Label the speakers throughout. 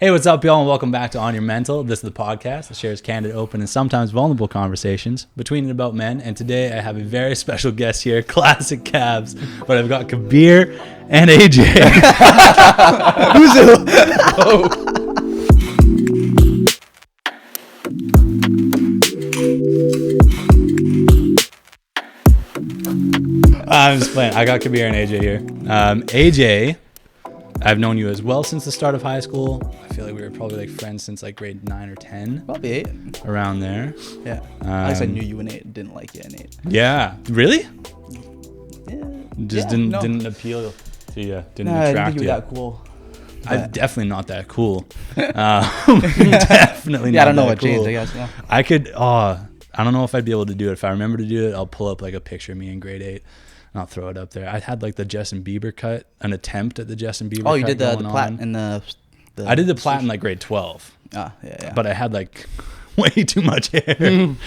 Speaker 1: Hey, what's up, y'all, and welcome back to On Your Mental. This is the podcast that shares candid, open, and sometimes vulnerable conversations between and about men. And today I have a very special guest here, classic Cabs, but I've got Kabir and AJ. Who's who? Oh. I'm just playing. I got Kabir and AJ here. AJ, I've known you as well since the start of high school. I feel like we were probably like friends since like grade 9 or 10.
Speaker 2: Probably 8.
Speaker 1: Around there.
Speaker 2: Yeah. At least I knew you in 8. Didn't like you in 8.
Speaker 1: Yeah. Really?
Speaker 2: Yeah.
Speaker 1: Just didn't appeal to you. Didn't attract
Speaker 2: I didn't think you
Speaker 1: you.
Speaker 2: were that cool.
Speaker 1: I'm definitely not that cool. Definitely not.
Speaker 2: Yeah, I don't know
Speaker 1: that
Speaker 2: what
Speaker 1: cool.
Speaker 2: changed, I guess. Yeah.
Speaker 1: I could, I don't know if I'd be able to do it. If I remember to do it, I'll pull up like a picture of me in grade 8. And I'll throw it up there. I had like the Justin Bieber cut, an attempt at the Justin Bieber cut.
Speaker 2: Oh, you did the
Speaker 1: going
Speaker 2: plat
Speaker 1: on.
Speaker 2: in the
Speaker 1: I did the plat in like grade 12.
Speaker 2: Ah, yeah.
Speaker 1: But I had like way too much hair in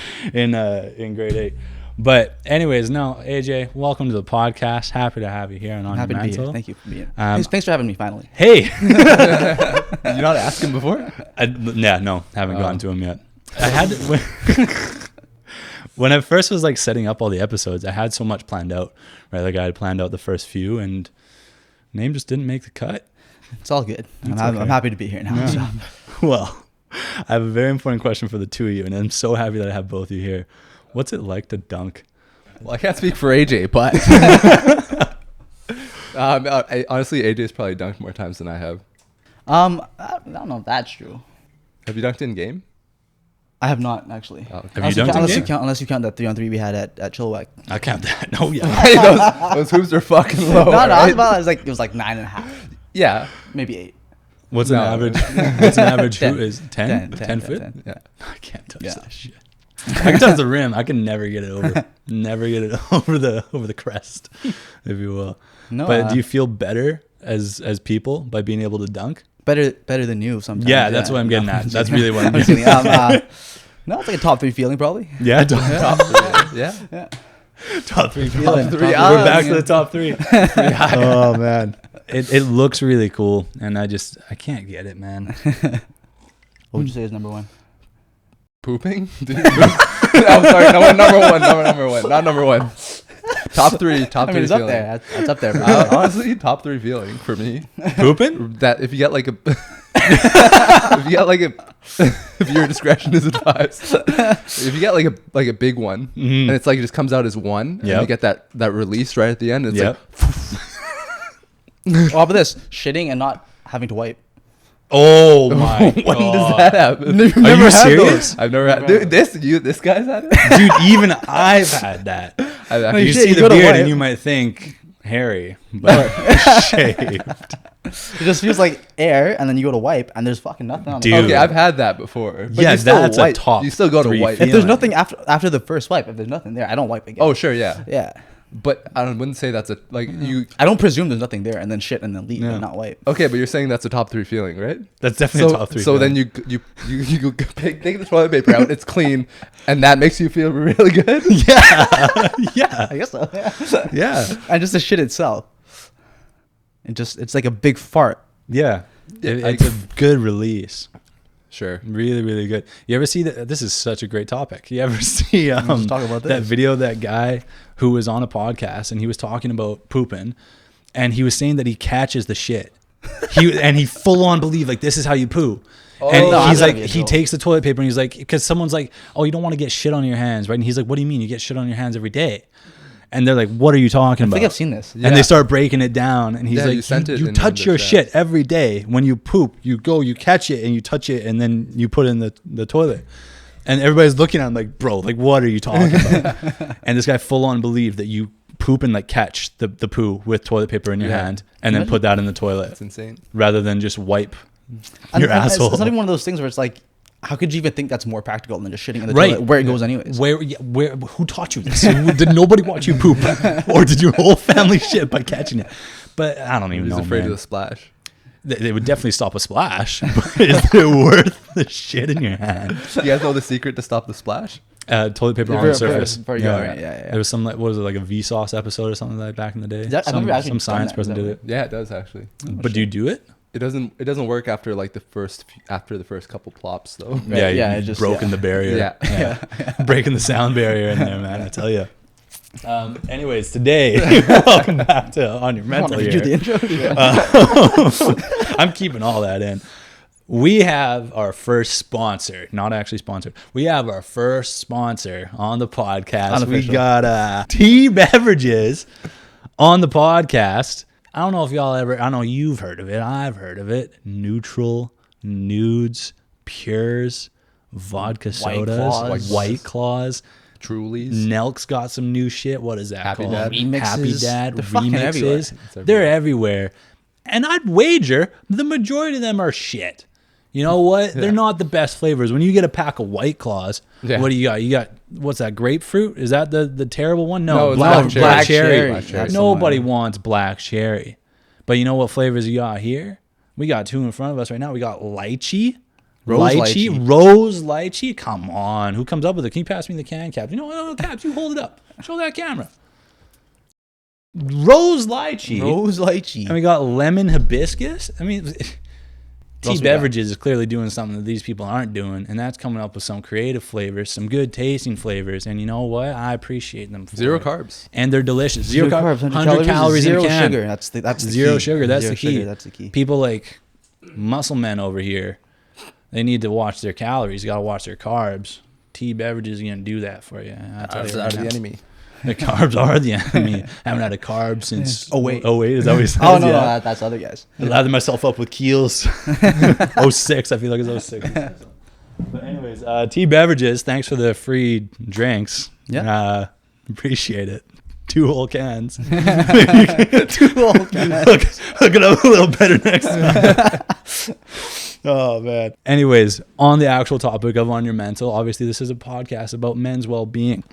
Speaker 1: grade 8. But anyways, no, AJ, welcome to the podcast. Happy to have you here and On Your Mental.
Speaker 2: Happy to be here. Thank you for being here. Thanks for having me finally.
Speaker 1: Hey.
Speaker 3: You're not asking before?
Speaker 1: No, haven't gotten to him yet. I had when I first was like setting up all the episodes, I had so much planned out, right? Like I had planned out the first few and name just didn't make the cut.
Speaker 2: It's all good. I'm happy to be here now.
Speaker 1: Yeah.
Speaker 2: So.
Speaker 1: Well, I have a very important question for the two of you, and I'm so happy that I have both of you here. What's it like to dunk?
Speaker 3: Well, I can't speak for AJ, but honestly, AJ's probably dunked more times than I have.
Speaker 2: I don't know if that's true.
Speaker 3: Have you dunked in game?
Speaker 2: I have not actually.
Speaker 3: Oh, okay.
Speaker 1: Have you dunked in game?
Speaker 2: Unless you count that 3-on-3 we had at Chilliwack.
Speaker 1: I count that. No, yeah.
Speaker 3: Hey, those hoops are fucking low.
Speaker 2: No,
Speaker 3: right?
Speaker 2: it was like 9.5,
Speaker 3: Yeah.
Speaker 2: maybe 8.
Speaker 1: What's an average?
Speaker 2: 10.
Speaker 1: Hoop is 10? 10 foot?
Speaker 2: 10.
Speaker 3: Yeah.
Speaker 1: I can't touch that shit. I can touch the rim. I can never get it over. Never get it over the crest, if you will.
Speaker 2: No,
Speaker 1: but do you feel better as people by being able to dunk?
Speaker 2: Better than you sometimes.
Speaker 1: Yeah, that's what I'm getting at. That's really what I'm
Speaker 2: just
Speaker 1: getting
Speaker 2: kidding. No, it's like a top 3 feeling probably.
Speaker 1: Yeah, top 3.
Speaker 3: Yeah.
Speaker 1: Top 3 feeling.
Speaker 3: Top 3.
Speaker 1: We're back to the top 3. Oh man, it looks really cool, and I can't get it, man.
Speaker 2: What would you say is number 1?
Speaker 3: Pooping? I'm sorry. Number one. Not number 1. Top 3. Top 3
Speaker 2: it's
Speaker 3: feeling.
Speaker 2: up there. That's up there. Bro.
Speaker 3: Honestly, top 3 feeling for me.
Speaker 1: Pooping?
Speaker 3: That if you get like a if your discretion is advised, if you get like a big one and it's like it just comes out as one and you get that release right at the end, and it's like
Speaker 2: How about this? Shitting and not having to wipe.
Speaker 1: Oh my god.
Speaker 3: When does that happen?
Speaker 1: Are you serious?
Speaker 3: I've never had this guy's had it?
Speaker 1: Dude, even I've had that. You see the beard and you might think hairy, but shaved.
Speaker 2: It just feels like air, and then you go to wipe, and there's fucking nothing on it.
Speaker 1: Dude.
Speaker 3: Okay, I've had that before. But
Speaker 1: Yeah,
Speaker 3: you still
Speaker 1: that's
Speaker 3: wipe.
Speaker 1: a top
Speaker 3: You still go to
Speaker 1: 3
Speaker 3: wipe.
Speaker 1: feeling.
Speaker 2: If there's nothing after the first wipe, if there's nothing there, I don't wipe again.
Speaker 3: Oh sure, yeah.
Speaker 2: Yeah.
Speaker 3: But I wouldn't say that's
Speaker 2: I don't presume there's nothing there, and then shit, and then leave, and not wipe.
Speaker 3: Okay, but you're saying that's a top 3 feeling, right?
Speaker 1: That's definitely a top 3
Speaker 3: So
Speaker 1: feeling.
Speaker 3: then you go take the toilet paper out, it's clean, and that makes you feel really good.
Speaker 1: Yeah.
Speaker 2: I guess so.
Speaker 1: Yeah.
Speaker 2: And just the shit itself. It's like a big fart.
Speaker 1: Yeah. It's a good release.
Speaker 3: Sure.
Speaker 1: Really, really good. You ever see that? This is such a great topic. You ever see
Speaker 2: Let's talk about
Speaker 1: that
Speaker 2: this.
Speaker 1: video of that guy who was on a podcast and he was talking about pooping and he was saying that he catches the shit. He full on believed like this is how you poo. And he's like, he takes the toilet paper and he's like, because someone's like, oh, you don't want to get shit on your hands, right? And he's like, what do you mean? You get shit on your hands every day. And they're like, what are you talking about?
Speaker 2: I think I've seen this.
Speaker 3: Yeah.
Speaker 1: And they start breaking it down. And he's
Speaker 3: Yeah, you
Speaker 1: like,
Speaker 3: sent it
Speaker 1: you
Speaker 3: in
Speaker 1: touch
Speaker 3: the
Speaker 1: your
Speaker 3: chat.
Speaker 1: shit every day. When you poop, you catch it and you touch it and then you put it in the toilet. And everybody's looking at him like, bro, like, what are you talking about? And this guy full on believed that you poop and like catch the poo with toilet paper in your hand and then put that in the toilet.
Speaker 3: That's insane.
Speaker 1: Rather than just wipe your asshole.
Speaker 2: It's not even one of those things where it's like, how could you even think that's more practical than just shitting in the toilet where it goes anyways?
Speaker 1: Where? Who taught you this? Did nobody watch you poop, or did your whole family shit by catching it? But I don't even know.
Speaker 3: He's afraid
Speaker 1: man.
Speaker 3: of the splash.
Speaker 1: They would definitely stop a splash, but is it worth the shit in your hand?
Speaker 3: You guys know the secret to stop the splash?
Speaker 1: Toilet paper on the surface.
Speaker 2: Yeah.
Speaker 1: There was some, what was it, like a Vsauce episode or something like that back in the day?
Speaker 2: I've never actually
Speaker 1: Some science
Speaker 2: done that.
Speaker 1: person did it.
Speaker 3: Yeah, it does actually.
Speaker 1: But do you do it?
Speaker 3: It doesn't work after like the first couple plops though.
Speaker 1: Right? Yeah, just broken the barrier. Yeah. Breaking the sound barrier in there, man. I tell you. Anyways, today, welcome back to On Your Mental here.
Speaker 2: Do the intro?
Speaker 1: I'm keeping all that in. We have our first sponsor, not actually sponsored. We have our first sponsor on the podcast.
Speaker 2: Unofficial.
Speaker 1: We got Tea Beverages on the podcast. I don't know if y'all ever, I know you've heard of it. I've heard of it. Neutral, Nudes, Pures, vodka sodas, White Claws.
Speaker 3: Trulies.
Speaker 1: Nelk's got some new shit. What is that
Speaker 3: Happy
Speaker 1: called?
Speaker 3: Dad.
Speaker 2: Remixes.
Speaker 1: Happy Dad.
Speaker 2: They're fucking
Speaker 1: Remixes.
Speaker 2: everywhere.
Speaker 1: They're everywhere. And I'd wager the majority of them are shit. You know what? They're not the best flavors. When you get a pack of White Claws, what do you got? You got, what's that, grapefruit? Is that the terrible one? No, black cherry.
Speaker 3: Black cherry.
Speaker 1: Nobody wants black cherry. But you know what flavors you got here? We got two in front of us right now. We got lychee. Rose lychee. Come on. Who comes up with it? Can you pass me the can caps? You know what? No, caps. You hold it up. Show that camera. Rose lychee. And we got lemon hibiscus. I mean, Tea Beverages is clearly doing something that these people aren't doing, and that's coming up with some creative flavors, some good tasting flavors. And you know what? I appreciate them for
Speaker 3: Zero
Speaker 1: it.
Speaker 3: Carbs.
Speaker 1: And they're delicious. Zero carbs, 100 calories in a can.
Speaker 2: Sugar. That's the
Speaker 1: zero
Speaker 2: key.
Speaker 1: sugar. That's the key.
Speaker 2: Sugar, that's the key.
Speaker 1: People like muscle men over here, they need to watch their calories. You got to watch their carbs. Tea Beverages are going to do that for you.
Speaker 3: Carbs are the enemy.
Speaker 1: The carbs are the enemy. I haven't had a carb since 08. Is that what he says?
Speaker 2: Oh, no, that's other guys.
Speaker 1: I lathered myself up with Keels. 06. I feel like it's 06. But anyways, Tea Beverages, thanks for the free drinks.
Speaker 2: Yeah.
Speaker 1: Appreciate it. 2 whole cans.
Speaker 2: 2 whole cans.
Speaker 1: Hook it up a little better next time. Oh, man. Anyways, on the actual topic of On Your Mental, obviously this is a podcast about men's well-being.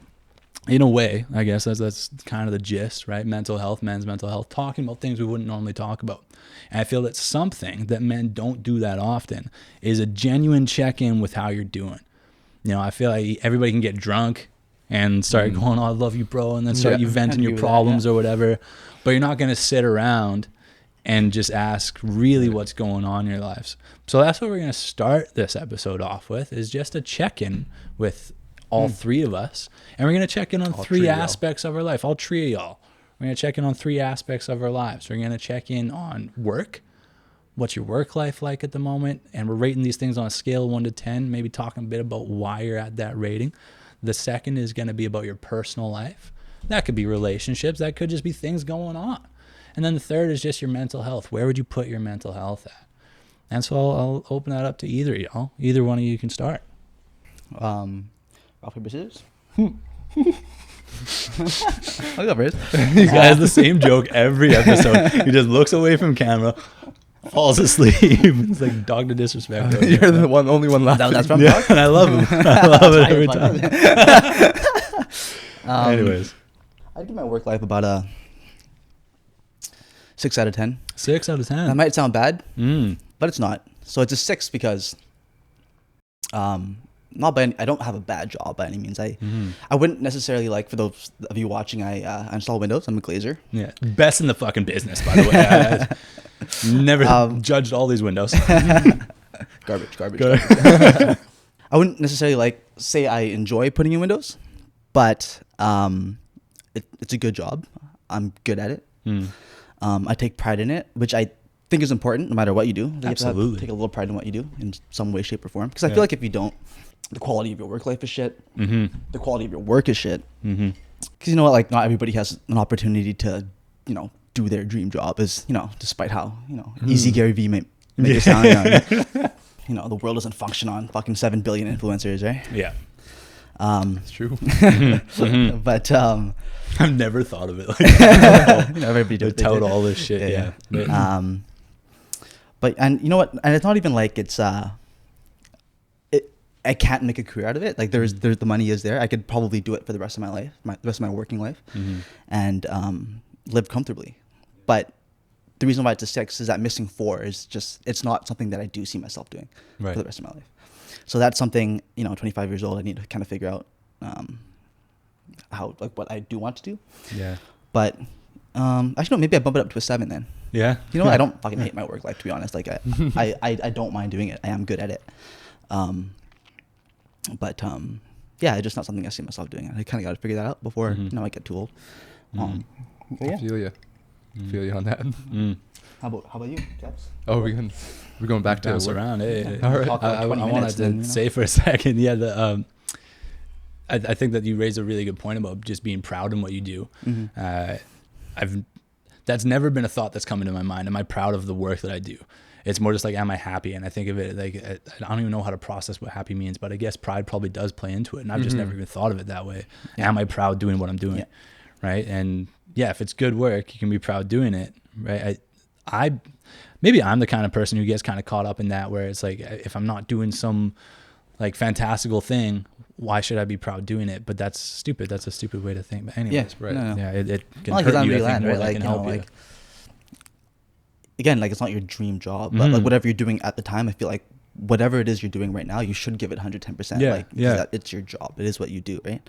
Speaker 1: In a way, I guess that's kind of the gist, right? Mental health, men's mental health, talking about things we wouldn't normally talk about. And I feel that something that men don't do that often is a genuine check-in with how you're doing. You know, I feel like everybody can get drunk and start going, oh, I love you, bro, and then start you venting your problems or whatever. But you're not going to sit around and just ask really what's going on in your lives. So that's what we're going to start this episode off with, is just a check-in with all 3 of us. And we're going to check in on 3 aspects of our life. All 3 of y'all. We're going to check in on 3 aspects of our lives. We're going to check in on work. What's your work life like at the moment? And we're rating these things on a scale of 1 to 10, maybe talking a bit about why you're at that rating. The second is going to be about your personal life. That could be relationships. That could just be things going on. And then the third is just your mental health. Where would you put your mental health at? And so I'll open that up to either of y'all. Either one of you can start.
Speaker 2: Rock, paper, scissors? I'll go first.
Speaker 1: He has the same joke every episode. He just looks away from camera, falls asleep. It's like Dr. Disrespect.
Speaker 3: You're the only one left.
Speaker 2: That's from
Speaker 1: yeah, and I love him. I love it every time. Anyways.
Speaker 2: I'd give my work life about a 6 out of 10.
Speaker 1: 6 out of 10.
Speaker 2: That might sound bad, but it's not. So it's a 6 because I don't have a bad job by any means. I wouldn't necessarily, like, for those of you watching, I install Windows. I'm a glazer.
Speaker 1: Yeah, best in the fucking business, by the way. I never judged all these Windows.
Speaker 2: Garbage. I wouldn't necessarily say I enjoy putting in Windows, but it's a good job. I'm good at it. I take pride in it, which I think is important no matter what you do.
Speaker 1: Absolutely.
Speaker 2: You have to take a little pride in what you do in some way, shape, or form. Because I feel like if you don't, the quality of your work life is shit. The quality of your work is shit. Because you know what, like, not everybody has an opportunity to, do their dream job. Is despite how easy Gary Vee may make it sound. The world doesn't function on fucking 7 billion influencers, right?
Speaker 1: Yeah.
Speaker 3: It's true.
Speaker 2: But
Speaker 1: I've never thought of it like that.
Speaker 2: Everybody does
Speaker 1: tout all this shit. Yeah.
Speaker 2: But and you know what? And it's not even like it's I can't make a career out of it. Like there's the money is there. I could probably do it for the rest of my life, the rest of my working life, and live comfortably. But the reason why it's a 6 is that missing 4 is just, it's not something that I do see myself doing for the rest of my life. So that's something, 25 years old, I need to kind of figure out how, like, what I do want to do.
Speaker 1: Yeah.
Speaker 2: But Actually, no, maybe I bump it up to a 7 then.
Speaker 1: Yeah.
Speaker 2: You know what? I don't fucking hate my work life, to be honest. Like I don't mind doing it. I am good at it. But yeah, it's just not something I see myself doing. I kind of got to figure that out before I get too old.
Speaker 3: I feel you. Feel you on that.
Speaker 2: How about you, Jeps?
Speaker 3: Oh, we're going back to
Speaker 1: bounce around. Hey,
Speaker 3: all right.
Speaker 1: I wanted to say for a second, I think that you raised a really good point about just being proud in what you do. That's never been a thought that's come into my mind. Am I proud of the work that I do? It's more just like, am I happy? And I think of it like, I don't even know how to process what happy means, but I guess pride probably does play into it. And I've just never even thought of it that way. Yeah. Am I proud doing what I'm doing? Yeah. Right. And yeah, if it's good work, you can be proud doing it. Right. Maybe I'm the kind of person who gets kind of caught up in that, where it's like, if I'm not doing some like fantastical thing, why should I be proud doing it? But that's stupid. That's a stupid way to think. But anyways,
Speaker 2: right. No.
Speaker 1: Yeah, it can hurt you, I think, more than it can help you.
Speaker 2: Again, like, it's not your dream job, but like whatever you're doing at the time, I feel like whatever it is you're doing right now, you should give it 110%.
Speaker 1: Yeah,
Speaker 2: it's your job. It is what you do, right?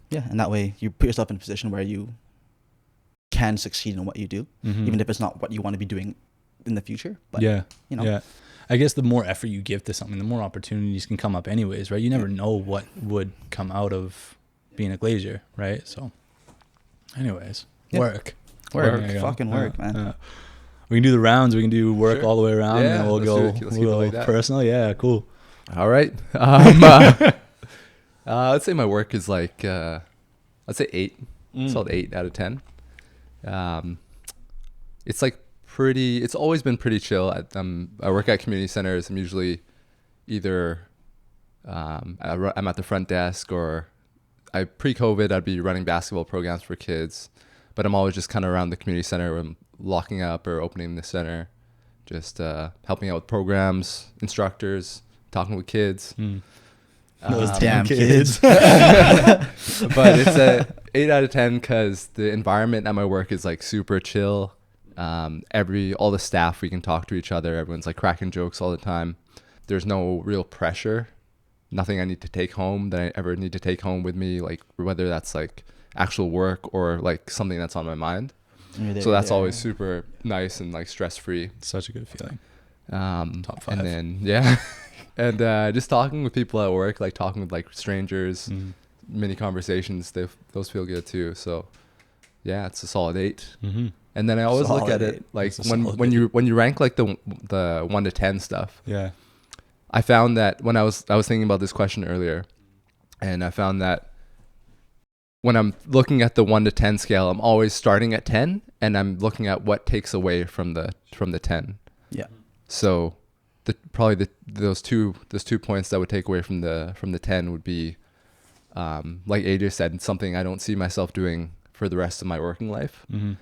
Speaker 2: Yeah, and that way you put yourself in a position where you can succeed in what you do, even if it's not what you want to be doing in the future. But
Speaker 1: I guess the more effort you give to something, the more opportunities can come up anyways, right? You never know what would come out of being a glazier, right? So anyways, work,
Speaker 2: fucking work, man.
Speaker 1: We can do the rounds. We can do work all the way around, and then we'll go
Speaker 3: like
Speaker 1: personal. Yeah, cool.
Speaker 3: All right. Let's say my work is like, let's say 8. It's called 8 out of 10. It's like it's always been pretty chill. I work at community centers. I'm usually either I'm at the front desk, or pre-COVID I'd be running basketball programs for kids, but I'm always just kind of around the community center when I'm locking up or opening the center, just helping out with programs, instructors, talking with kids.
Speaker 2: Those damn kids.
Speaker 3: But it's a 8 out of 10 because the environment at my work is like super chill. All the staff, we can talk to each other. Everyone's like cracking jokes all the time. There's no real pressure. Nothing I need to take home that I ever need to take home with me, like whether that's like actual work or like something that's on my mind. So that's always super nice and like stress free.
Speaker 1: Such a good feeling. Top 5.
Speaker 3: And then and just talking with people at work, like talking with like strangers, mini conversations, those feel good too. So yeah, it's a solid 8. And then I always look at it like when you rank like the 1 to 10 stuff.
Speaker 1: Yeah.
Speaker 3: I found that when I was thinking about this question earlier, and I found that when I'm looking at the 1 to 10 scale, I'm always starting at 10, and I'm looking at what takes away from the 10.
Speaker 2: Yeah.
Speaker 3: So those two points that would take away from the 10 would be, like AJ said, something I don't see myself doing for the rest of my working life.
Speaker 2: That's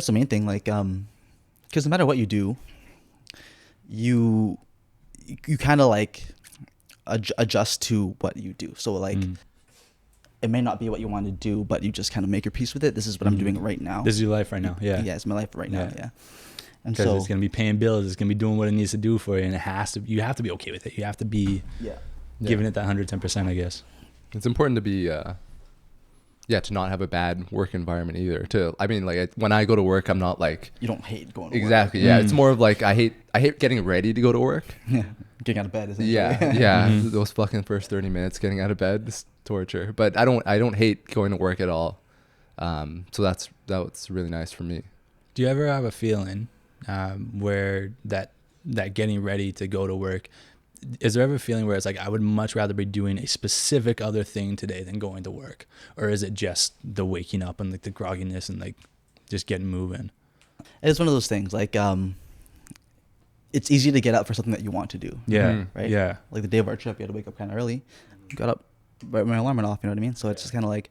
Speaker 2: the main thing. Like, because no matter what you do, you kind of like adjust to what you do. So like, it may not be what you want to do, but you just kind of make your peace with it. This is what I'm doing right now.
Speaker 1: This is your life right now. Yeah.
Speaker 2: Yeah, it's my life right now. Yeah. And
Speaker 1: because it's going to be paying bills. It's going to be doing what it needs to do for you. And you have to be okay with it. You have to be giving it that 110%, I guess.
Speaker 3: It's important to be, to not have a bad work environment either. When I go to work, I'm not like...
Speaker 2: You don't hate going to work.
Speaker 3: Exactly, yeah. It's more of like, I hate getting ready to go to work.
Speaker 2: Yeah. Getting out of bed, isn't it?
Speaker 3: Yeah. Those fucking first 30 minutes getting out of bed is torture. But I don't hate going to work at all. So that's really nice for me.
Speaker 1: Do you ever have a feeling where that getting ready to go to work, is there ever a feeling where it's like, I would much rather be doing a specific other thing today than going to work? Or is it just the waking up and like the grogginess and like just getting moving?
Speaker 2: It's one of those things, like, it's easy to get up for something that you want to do.
Speaker 1: Yeah.
Speaker 2: Right?
Speaker 1: Yeah.
Speaker 2: Like the day of our trip, you had to wake up kind of early. Got up right when my alarm went off, you know what I mean? So it's just kind of like,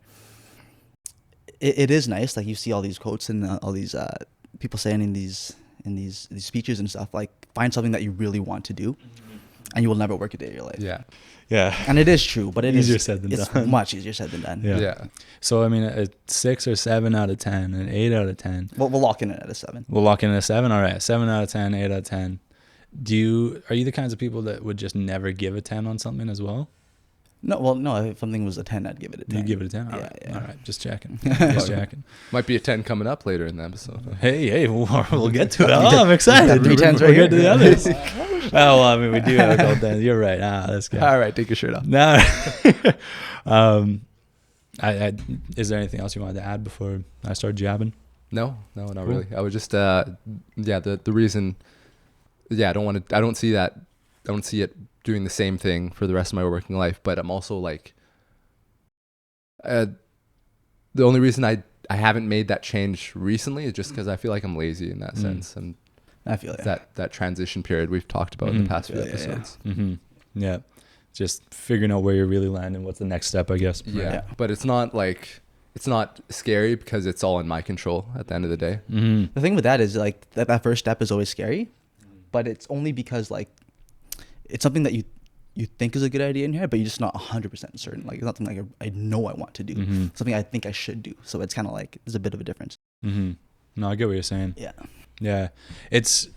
Speaker 2: it is nice. Like, you see all these quotes and all these people saying in these speeches and stuff, like, find something that you really want to do, and you will never work a day of your life.
Speaker 1: Yeah.
Speaker 2: And it is true, but
Speaker 1: easier said than done.
Speaker 2: It's much easier said than done.
Speaker 3: Yeah.
Speaker 1: So I mean, a 6 or 7 out of 10, an 8 out of 10.
Speaker 2: We'll lock in it at a 7.
Speaker 1: We'll lock in at a 7. All right, 7 out of 10, 8 out of 10. Are you the kinds of people that would just never give a 10 on something as well?
Speaker 2: No, well, no. If something was a 10, I'd give it a 10.
Speaker 1: You give it a 10? All
Speaker 2: Yeah,
Speaker 1: right.
Speaker 2: yeah.
Speaker 1: All right. Just checking. Just checking.
Speaker 3: Might be a 10 coming up later in the episode.
Speaker 1: Hey, we'll get to it. Oh, I'm excited.
Speaker 2: Three tens
Speaker 1: We'll
Speaker 2: right
Speaker 1: get to the
Speaker 2: here.
Speaker 1: others. Oh, well, I mean, we do have a couple tens. You're right. That's good.
Speaker 2: All right, take your shirt off.
Speaker 1: No. Is there anything else you wanted to add before I start jabbing?
Speaker 3: No, not
Speaker 1: Cool.
Speaker 3: really. I was just, the reason, I don't see it doing the same thing for the rest of my working life, but I'm also like, the only reason I haven't made that change recently is just because I feel like I'm lazy in that sense. And
Speaker 2: I feel it.
Speaker 3: that transition period we've talked about in the past few episodes.
Speaker 1: Mm-hmm. Yeah. Just figuring out where you're really landing. What's the next step, I guess.
Speaker 3: Yeah. But it's not scary because it's all in my control at the end of the day.
Speaker 1: Mm-hmm.
Speaker 2: The thing with that is like that first step is always scary, but it's only because like it's something that you think is a good idea in here, but you're just not 100% certain. Like it's not something like I know I want to do.
Speaker 1: Mm-hmm.
Speaker 2: Something I think I should do. So it's kind of like there's a bit of a difference.
Speaker 1: Mm-hmm. No, I get what you're saying.
Speaker 2: Yeah.
Speaker 1: Yeah. It's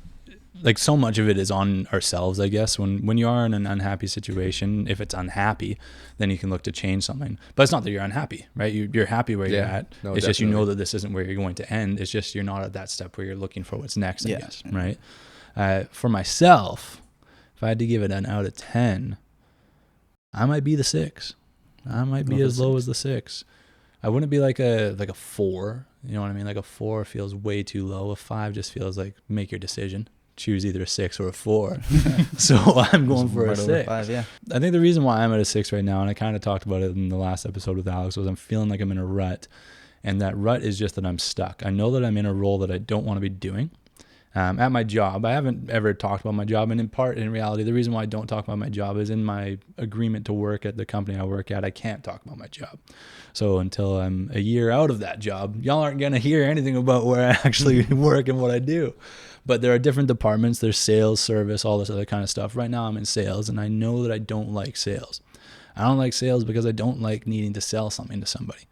Speaker 1: like so much of it is on ourselves, I guess. When you are in an unhappy situation, if it's unhappy, then you can look to change something. But it's not that you're unhappy, right? You're happy where you're at.
Speaker 3: No,
Speaker 1: it's just you
Speaker 3: definitely.
Speaker 1: know that this isn't where you're going to end. It's just you're not at that step where you're looking for what's next, I guess, right? For myself, if I had to give it an out of 10, I might be the 6. I might be as low as the 6. I wouldn't be like a 4. You know what I mean? Like a 4 feels way too low. A 5 just feels like make your decision. Choose either a 6 or a 4. So I'm going for a 6.
Speaker 2: 5, yeah.
Speaker 1: I think the reason why I'm at a 6 right now, and I kind of talked about it in the last episode with Alex, was I'm feeling like I'm in a rut. And that rut is just that I'm stuck. I know that I'm in a role that I don't want to be doing. At my job, I haven't ever talked about my job. And in reality, the reason why I don't talk about my job is in my agreement to work at the company I work at, I can't talk about my job. So until I'm a year out of that job, y'all aren't going to hear anything about where I actually work and what I do. But there are different departments. There's sales, service, all this other kind of stuff. Right now I'm in sales, and I know that I don't like sales. I don't like sales because I don't like needing to sell something to somebody.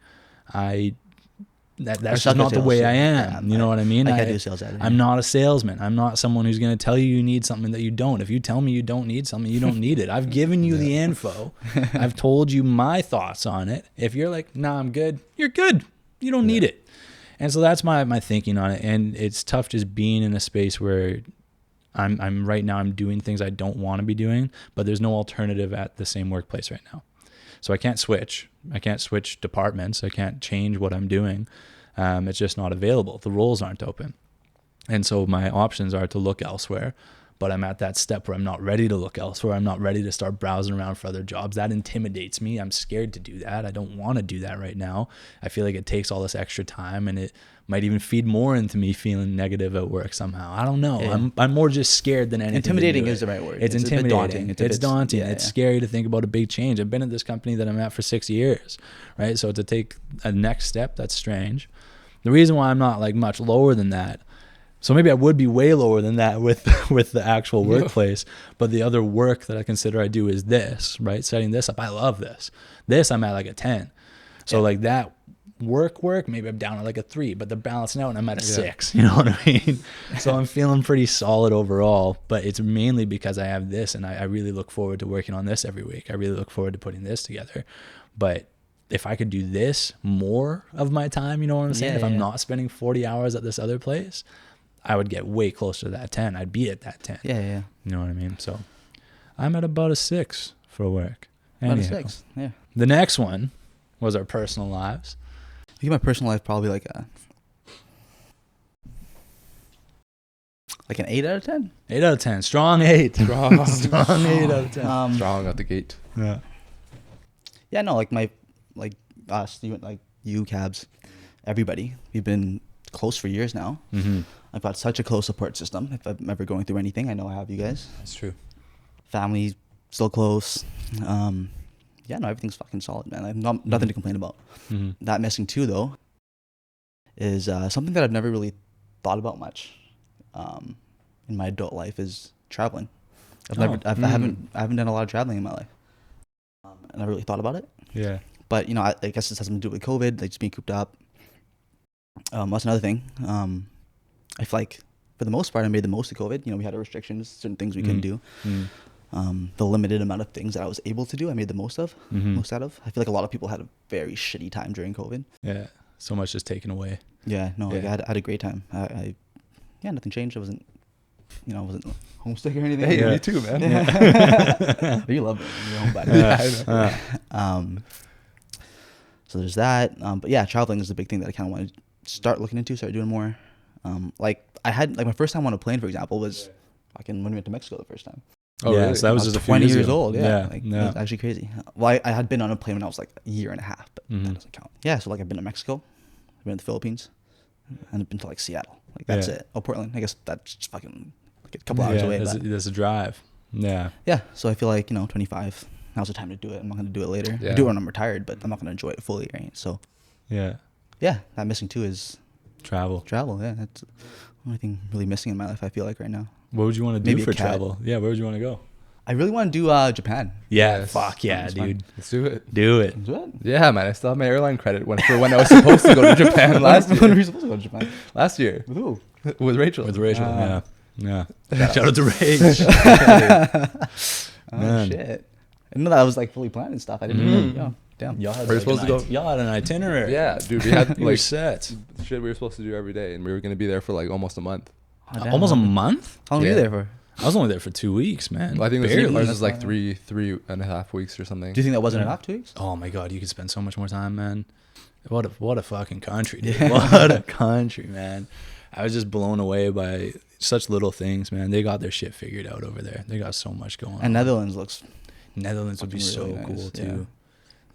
Speaker 1: That's just not the way I am. You know what I mean?
Speaker 2: I do sales.
Speaker 1: I'm not a salesman. I'm not someone who's going to tell you need something that you don't. If you tell me you don't need something, you don't need it. I've given you the info. I've told you my thoughts on it. If you're like, nah, I'm good, you're good. You don't need it. And so that's my thinking on it. And it's tough just being in a space where I'm right now, I'm doing things I don't want to be doing, but there's no alternative at the same workplace right now. So I can't switch. I can't switch departments. I can't change what I'm doing. It's just not available. The roles aren't open. And so my options are to look elsewhere. But I'm at that step where I'm not ready to look elsewhere. I'm not ready to start browsing around for other jobs. That intimidates me. I'm scared to do that. I don't want to do that right now. I feel like it takes all this extra time, and it might even feed more into me feeling negative at work somehow. I don't know.
Speaker 2: Yeah.
Speaker 1: I'm more just scared than anything.
Speaker 2: Intimidating is the right word.
Speaker 1: It's intimidating. It's daunting.
Speaker 2: Yeah,
Speaker 1: It's scary to think about a big change. I've been at this company that I'm at for 6 years, right? So to take a next step, that's strange. The reason why I'm not like much lower than that, so maybe I would be way lower than that with the actual workplace, but the other work that I consider I do is this, right? Setting this up. I love this. This I'm at like a 10. So like that work, maybe I'm down at like a 3, but they're balancing out and I'm at a 6. You know what I mean? So I'm feeling pretty solid overall, but it's mainly because I have this, and I really look forward to working on this every week. I really look forward to putting this together. But if I could do this more of my time, you know what I'm saying? If I'm not spending 40 hours at this other place, I would get way closer to that 10. I'd be at that 10.
Speaker 2: Yeah.
Speaker 1: You know what I mean? So I'm at about a 6 for work.
Speaker 2: About a 6, yeah.
Speaker 1: The next one was our personal lives.
Speaker 2: I think my personal life probably like an 8 out of 10.
Speaker 1: 8 out of 10. Strong 8. Strong 8 out of 10.
Speaker 3: Strong out the gate.
Speaker 1: Yeah.
Speaker 2: Yeah, no, like us, you, Cabs, everybody. We've been close for years now.
Speaker 1: Mm-hmm.
Speaker 2: I've got such a close support system. If I'm ever going through anything, I know I have you guys.
Speaker 1: That's true.
Speaker 2: Family, still close. Yeah, no, everything's fucking solid, man. I have nothing to complain about.
Speaker 1: Mm-hmm.
Speaker 2: That missing too, though, is something that I've never really thought about much in my adult life is traveling. I haven't done a lot of traveling in my life. I never really thought about it.
Speaker 1: Yeah.
Speaker 2: But, I guess this has something to do with COVID, like just being cooped up. That's another thing. I feel like for the most part, I made the most of COVID. We had our restrictions, certain things we couldn't do. the limited amount of things that I was able to do, I made the most out of. I feel like a lot of people had a very shitty time during COVID.
Speaker 1: Yeah. So much just taken away.
Speaker 2: Yeah, no, like I had a great time. Yeah, nothing changed. I wasn't homesick or anything.
Speaker 3: Hey, me too, man.
Speaker 2: Yeah. You love it. You're home back. I know. So there's that. But yeah, traveling is the big thing that I kind of want to start looking into, start doing more. Like I had, like my first time on a plane, for example, was fucking when we went to Mexico the first time.
Speaker 1: Oh, yeah, really? So that was just a few
Speaker 2: 20 years
Speaker 1: ago.
Speaker 2: old. Yeah. Like, it was actually crazy. Well, I had been on a plane when I was like a year and a half, but that doesn't count. Yeah. So like I've been to Mexico, I've been to the Philippines, and I've been to like Seattle. Like that's it. Oh, Portland. I guess that's just fucking like a couple hours away.
Speaker 1: That's a drive. Yeah.
Speaker 2: Yeah. So I feel like, 25, now's the time to do it. I'm not going to do it later.
Speaker 3: Yeah.
Speaker 2: I do it when I'm retired, but I'm not going to enjoy it fully. Right. So
Speaker 1: yeah,
Speaker 2: that missing too is
Speaker 1: travel.
Speaker 2: Yeah. That's the only thing really missing in my life, I feel like right now.
Speaker 1: What would you want to do for travel? Yeah. Where would you want to go?
Speaker 2: I really want to do Japan.
Speaker 1: Yeah,
Speaker 3: Yes.
Speaker 1: fuck yeah, dude.
Speaker 3: Let's do it.
Speaker 1: Do it.
Speaker 3: Yeah, man. I still have my airline credit for when I was supposed to go to Japan last year.
Speaker 2: When were you supposed to go to Japan?
Speaker 3: Last year.
Speaker 2: With who?
Speaker 3: With Rachel.
Speaker 1: Yeah. Shout out to Rach.
Speaker 2: Oh, shit. I didn't know that was like fully planned and stuff. I didn't know. Yeah. Damn.
Speaker 1: Y'all had,
Speaker 3: We're supposed to go.
Speaker 1: Y'all had an itinerary.
Speaker 3: Yeah, dude. We had
Speaker 1: You were
Speaker 3: like
Speaker 1: set.
Speaker 3: shit we were supposed to do every day, and we were going to be there for like almost a month.
Speaker 2: Oh, damn.
Speaker 1: Almost a month?
Speaker 2: How long were you
Speaker 3: Yeah.
Speaker 2: there for?
Speaker 1: I was only there for 2 weeks, man.
Speaker 3: Well, I think
Speaker 1: Barely.
Speaker 3: ours was like three and a half weeks or something.
Speaker 2: Do you think that wasn't enough, 2 weeks?
Speaker 1: Oh my god, you could spend so much more time, man. What a fucking country, dude. What a country, man. I was just blown away by such little things, man. They got their shit figured out over there. They got so much going on.
Speaker 2: And Netherlands looks
Speaker 1: Netherlands would be so
Speaker 2: really nice,
Speaker 1: cool too.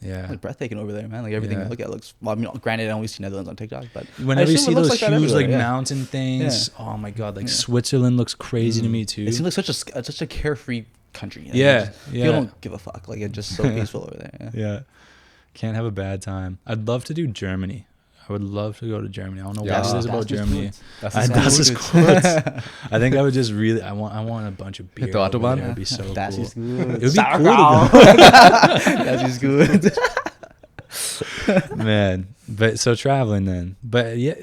Speaker 1: Yeah.
Speaker 2: like breathtaking over there, man. Like everything
Speaker 1: Yeah.
Speaker 2: I look at looks. Well, I mean, granted, I only see Netherlands on TikTok, but
Speaker 1: Whenever you see those huge
Speaker 2: everywhere,
Speaker 1: like mountain things, oh my god, like Switzerland looks crazy to me too.
Speaker 2: It seems like such a carefree country. Like,
Speaker 1: Yeah,
Speaker 2: People don't give a fuck. Like it's just so peaceful over there.
Speaker 1: Yeah. Can't have a bad time. I'd love to do Germany. I would love to go to Germany. I don't know what it is about Germany. Das ist gut. I think I would just really. I want a bunch of beer.
Speaker 3: Hit the Autobahn.
Speaker 1: It would be so
Speaker 2: Das
Speaker 1: cool.
Speaker 2: ist gut.
Speaker 1: It would be cool to
Speaker 2: Das ist gut.
Speaker 1: go. Man, but so traveling then. But yeah,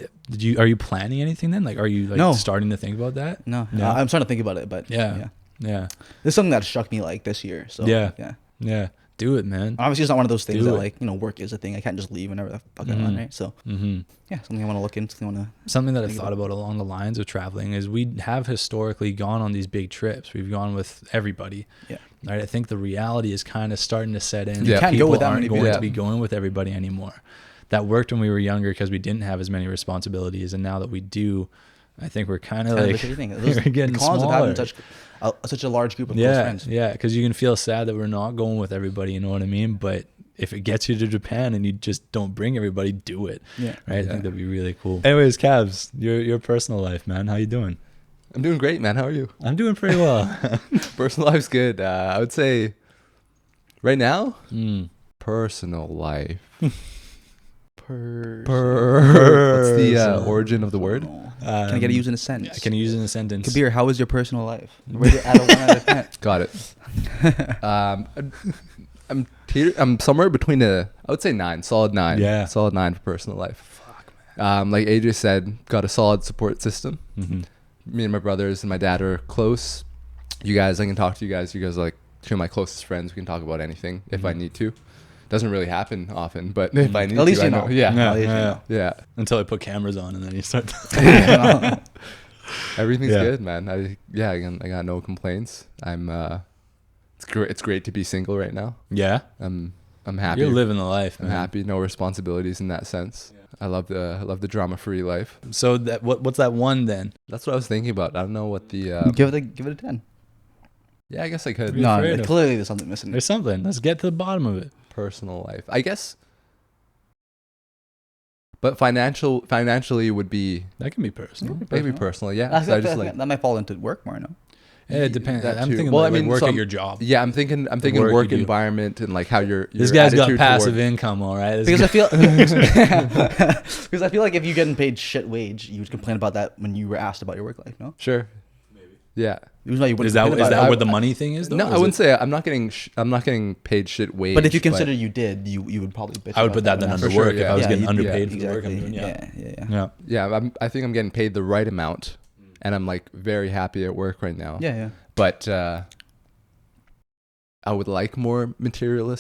Speaker 1: are you planning anything then? Like, are you like
Speaker 2: No.
Speaker 1: starting to think about that?
Speaker 2: No,
Speaker 1: No.
Speaker 2: I'm starting to think about it, but
Speaker 1: Yeah.
Speaker 2: This is something that struck me like this year. So
Speaker 1: Yeah. Do it, man.
Speaker 2: Obviously, it's not one of those things
Speaker 1: Do
Speaker 2: that
Speaker 1: it.
Speaker 2: like work is a thing. I can't just leave whenever the fuck I want, right? So something I want to look into.
Speaker 1: Something that I've thought about along the lines of traveling is we have historically gone on these big trips. We've gone with everybody.
Speaker 2: Yeah.
Speaker 1: Right. I think the reality is kind of starting to set in.
Speaker 3: You
Speaker 2: can't
Speaker 1: People
Speaker 2: go with that
Speaker 1: aren't
Speaker 2: many
Speaker 1: going
Speaker 2: people.
Speaker 1: to be going with everybody anymore. That worked when we were younger because we didn't have as many responsibilities, and now that we do, I think we're kind of like we're getting smaller.
Speaker 2: Such a large group of close friends.
Speaker 1: Yeah, because you can feel sad that we're not going with everybody. You know what I mean? But if it gets you to Japan and you just don't bring everybody, do it.
Speaker 2: Yeah.
Speaker 1: Right. I think that'd be really cool. Anyways, Cabs, your personal life, man. How you doing?
Speaker 3: I'm doing great, man. How are you?
Speaker 1: I'm doing pretty well.
Speaker 3: Personal life's good. I would say right now, personal life. What's the origin of the word?
Speaker 2: Can I get it used in a sentence?
Speaker 1: I can use it in a sentence.
Speaker 2: Kabir, how is your personal life? Rate it out of 1 out of 10.
Speaker 3: Got it. I'm somewhere between I would say 9, solid 9.
Speaker 1: Yeah.
Speaker 3: Solid 9 for personal life. Fuck, man. Like AJ said, got a solid support system. Me and my brothers and my dad are close. You guys, I can talk to you guys. You guys are like two of my closest friends. We can talk about anything if I need to. Doesn't really happen often, but if I need
Speaker 2: At least
Speaker 3: to,
Speaker 2: you
Speaker 3: I
Speaker 2: know.
Speaker 3: Yeah.
Speaker 1: Yeah. Until I put cameras on and then you start.
Speaker 3: Everything's good, man. I got no complaints. It's great to be single right now.
Speaker 1: Yeah.
Speaker 3: I'm happy.
Speaker 1: You're living the life, man.
Speaker 3: I'm happy. No responsibilities in that sense. Yeah. I love the drama-free life.
Speaker 1: So what's that one then?
Speaker 3: That's what I was thinking about. I don't know what the.
Speaker 2: Give it a 10.
Speaker 3: Yeah, I guess I could.
Speaker 1: No.
Speaker 2: Clearly there's something missing.
Speaker 1: There's something. Let's get to the bottom of it.
Speaker 3: Personal life, I guess. But financially would be.
Speaker 1: That can be personal.
Speaker 3: Maybe personal, yeah.
Speaker 2: That might fall into work more, no?
Speaker 1: Yeah, it depends.
Speaker 3: That
Speaker 1: I'm
Speaker 3: too.
Speaker 1: thinking
Speaker 3: Well,
Speaker 1: like,
Speaker 3: I mean,
Speaker 1: work
Speaker 3: so
Speaker 1: at your job.
Speaker 3: Yeah, I'm thinking
Speaker 1: work
Speaker 3: work
Speaker 1: you do.
Speaker 3: environment and like how your
Speaker 1: This guy's got
Speaker 3: attitude
Speaker 1: passive
Speaker 3: toward-
Speaker 1: income, all right.
Speaker 2: Because I feel like if you're getting paid shit wage, you would complain about that when you were asked about your work life, no?
Speaker 3: Sure. Yeah.
Speaker 2: The reason why you wouldn't
Speaker 1: Is that
Speaker 2: complain about
Speaker 1: where
Speaker 2: it-
Speaker 1: the money thing is? Though?
Speaker 3: No,
Speaker 1: Is
Speaker 3: I wouldn't
Speaker 1: it-
Speaker 3: say I'm not getting paid shit wage.
Speaker 2: But if you consider you did, you would probably bitch
Speaker 1: I would
Speaker 2: about
Speaker 1: put that then under
Speaker 3: For sure,
Speaker 1: work if
Speaker 3: yeah.
Speaker 1: I was
Speaker 2: Yeah,
Speaker 1: getting
Speaker 2: you'd-
Speaker 1: underpaid
Speaker 2: yeah,
Speaker 1: for the work I'm
Speaker 2: exactly.
Speaker 1: doing.
Speaker 2: Yeah.
Speaker 3: Yeah, I think I'm getting paid the right amount, and I'm like very happy at work right now.
Speaker 2: Yeah.
Speaker 3: But I would like more material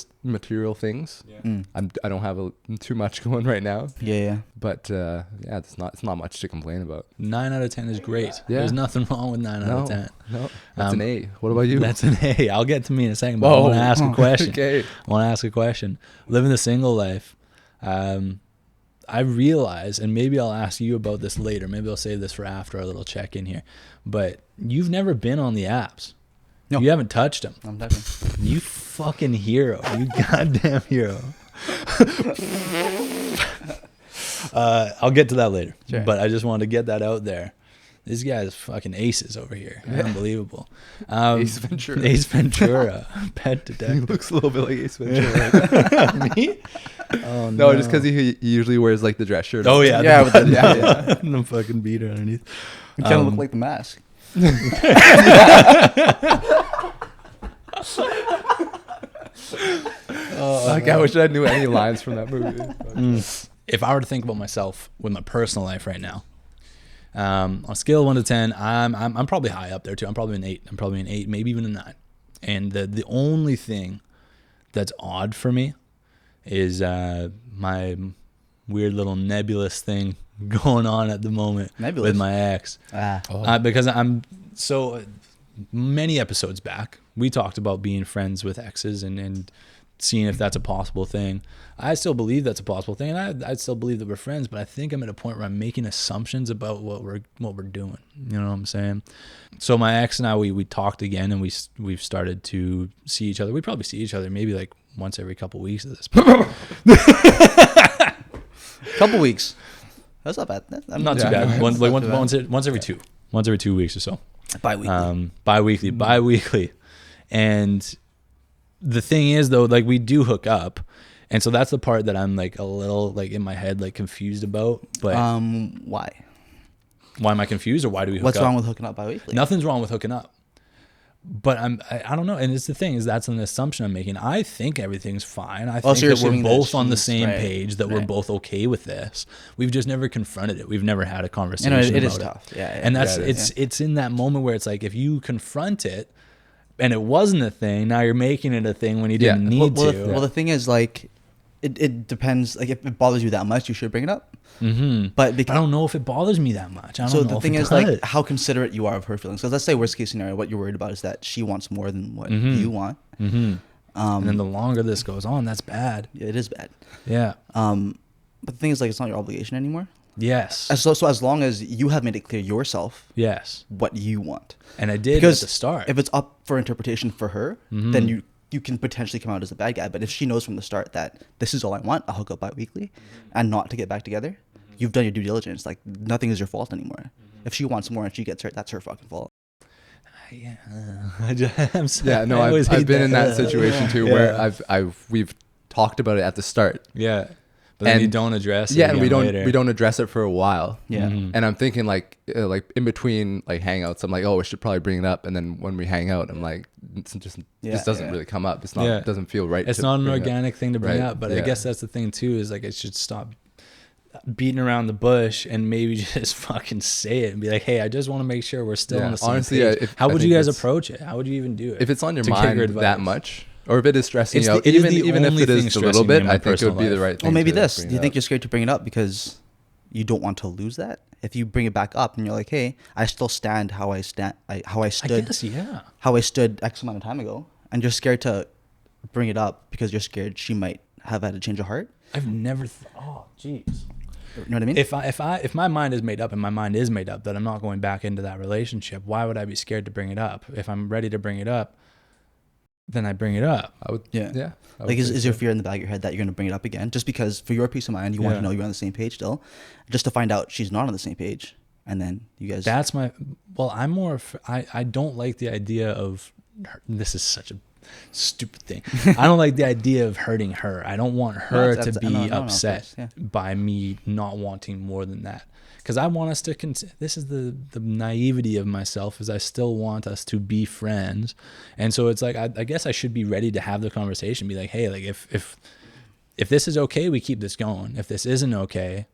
Speaker 3: things.
Speaker 1: Yeah.
Speaker 3: I don't have too much going right now.
Speaker 2: Yeah.
Speaker 3: But yeah, it's not much to complain about.
Speaker 1: 9 out of 10 is great.
Speaker 3: Yeah.
Speaker 1: There's nothing wrong with 9 out of 10.
Speaker 3: No, that's an A. What about you?
Speaker 1: That's an A. I'll get to me in a second, but I want to ask a question.
Speaker 3: Okay.
Speaker 1: I want to ask a question. Living the single life, I realize, and maybe I'll ask you about this later. Maybe I'll save this for after our little check-in here. But you've never been on the apps.
Speaker 2: No.
Speaker 1: You haven't touched them.
Speaker 2: I'm definitely.
Speaker 1: You fucking hero. You goddamn hero. I'll get to that later.
Speaker 2: Sure.
Speaker 1: But I just wanted to get that out there. This guy's fucking aces over here. Unbelievable.
Speaker 3: Ace Ventura.
Speaker 1: Ace Ventura. Pet
Speaker 3: He
Speaker 1: detective.
Speaker 3: looks a little bit like Ace Ventura.
Speaker 1: Me? Oh,
Speaker 3: No, just because he usually wears like the dress shirt.
Speaker 1: Oh, yeah.
Speaker 2: Yeah, with the,
Speaker 1: And the fucking beater underneath.
Speaker 2: you kind of look like the mask.
Speaker 3: Like, I wish I knew any lines from that movie.
Speaker 1: If I were to think about myself with my personal life right now, on a scale of 1 to 10, I'm probably high up there too. I'm probably an 8. I'm probably an 8, maybe even a 9. And the only thing that's odd for me is my weird little nebulous thing going on at the moment
Speaker 2: Nebulous?
Speaker 1: with my ex. Because I'm so many episodes back, we talked about being friends with exes and seeing if that's a possible thing. I still believe that's a possible thing, and I still believe that we're friends, but I think I'm at a point where I'm making assumptions about what we're doing. You know what I'm saying? So my ex and I, we talked again, and we've started to see each other. We probably see each other maybe like once every couple weeks at this point.
Speaker 2: Couple weeks. That's not bad.
Speaker 1: Not too bad. Once every 2 weeks or so.
Speaker 2: Bi-weekly.
Speaker 1: Bi-weekly. And the thing is though, like, we do hook up. And so that's the part that I'm like a little like in my head, like confused about. But
Speaker 2: why?
Speaker 1: Why am I confused, or why do we hook up?
Speaker 2: What's wrong with hooking up bi-weekly?
Speaker 1: Nothing's wrong with hooking up. But I don't know. And it's the thing is, that's an assumption I'm making. I think everything's fine. I think that we're both on the same page, that we're both okay with this. We've just never confronted it. We've never had a conversation about it.
Speaker 2: It is tough. Yeah.
Speaker 1: And that's, it's in that moment where it's like, if you confront it and it wasn't a thing, now you're making it a thing when you didn't need to.
Speaker 2: Well, the thing is, like, it depends. Like, if it bothers you that much, you should bring it up.
Speaker 1: Mm-hmm.
Speaker 2: But
Speaker 1: I don't know if it bothers me that much.
Speaker 2: So the thing is, like, how considerate you are of her feelings. So let's say worst case scenario, what you're worried about is that she wants more than what you want.
Speaker 1: Mm-hmm. And then the longer this goes on, that's bad.
Speaker 2: Yeah, it is bad.
Speaker 1: Yeah.
Speaker 2: But the thing is, like, it's not your obligation anymore.
Speaker 1: Yes.
Speaker 2: So as long as you have made it clear yourself,
Speaker 1: yes,
Speaker 2: what you want.
Speaker 1: And I did because at the start.
Speaker 2: If it's up for interpretation for her, then you can potentially come out as a bad guy. But if she knows from the start that this is all I want, I'll hook up bi-weekly and not to get back together, you've done your due diligence. Like, nothing is your fault anymore. If she wants more and she gets hurt, that's her fucking fault.
Speaker 1: Yeah.
Speaker 3: I've been in that situation too, where we've talked about it at the start.
Speaker 1: Yeah. But then you don't address it.
Speaker 3: Yeah, and we don't address it for a while.
Speaker 2: Yeah.
Speaker 3: And I'm thinking like in between like hangouts, I'm like, oh, we should probably bring it up. And then when we hang out, I'm like, it just doesn't really come up. It's not. It doesn't feel right.
Speaker 1: It's not an organic thing to bring up. But I guess that's the thing too, is like, it should stop beating around the bush and maybe just fucking say it and be like, hey, I just want to make sure we're still on the same page. How would you guys approach it? How would you even do it?
Speaker 3: If it's on your mind that much, or if it is stressing you out, even if it is a little bit, I think it would be the right thing.
Speaker 2: Well, maybe this. Do you think you're scared to bring it up because you don't want to lose that? If you bring it back up and you're like, hey, I still stand how I stood X amount of time ago, and you're scared to bring it up because you're scared she might have had a change of heart.
Speaker 1: I've never. Oh, jeez.
Speaker 2: You know what I mean?
Speaker 1: If my mind is made up, and my mind is made up that I'm not going back into that relationship, why would I be scared to bring it up? If I'm ready to bring it up, then I bring it up.
Speaker 3: I would.
Speaker 2: Yeah. Like, is your fear in the back of your head that you're going to bring it up again, just because for your peace of mind, you want to know you're on the same page still, just to find out she's not on the same page, and then you guys.
Speaker 1: That's my. Well, I'm more. I don't like the idea of. This is such a stupid thing. I don't like the idea of hurting her. I don't want her to be upset by me not wanting more than that. Because I want us to. This is the naivety of myself, is I still want us to be friends, and so it's like I guess I should be ready to have the conversation. Be like, hey, like if this is okay, we keep this going. If this isn't okay,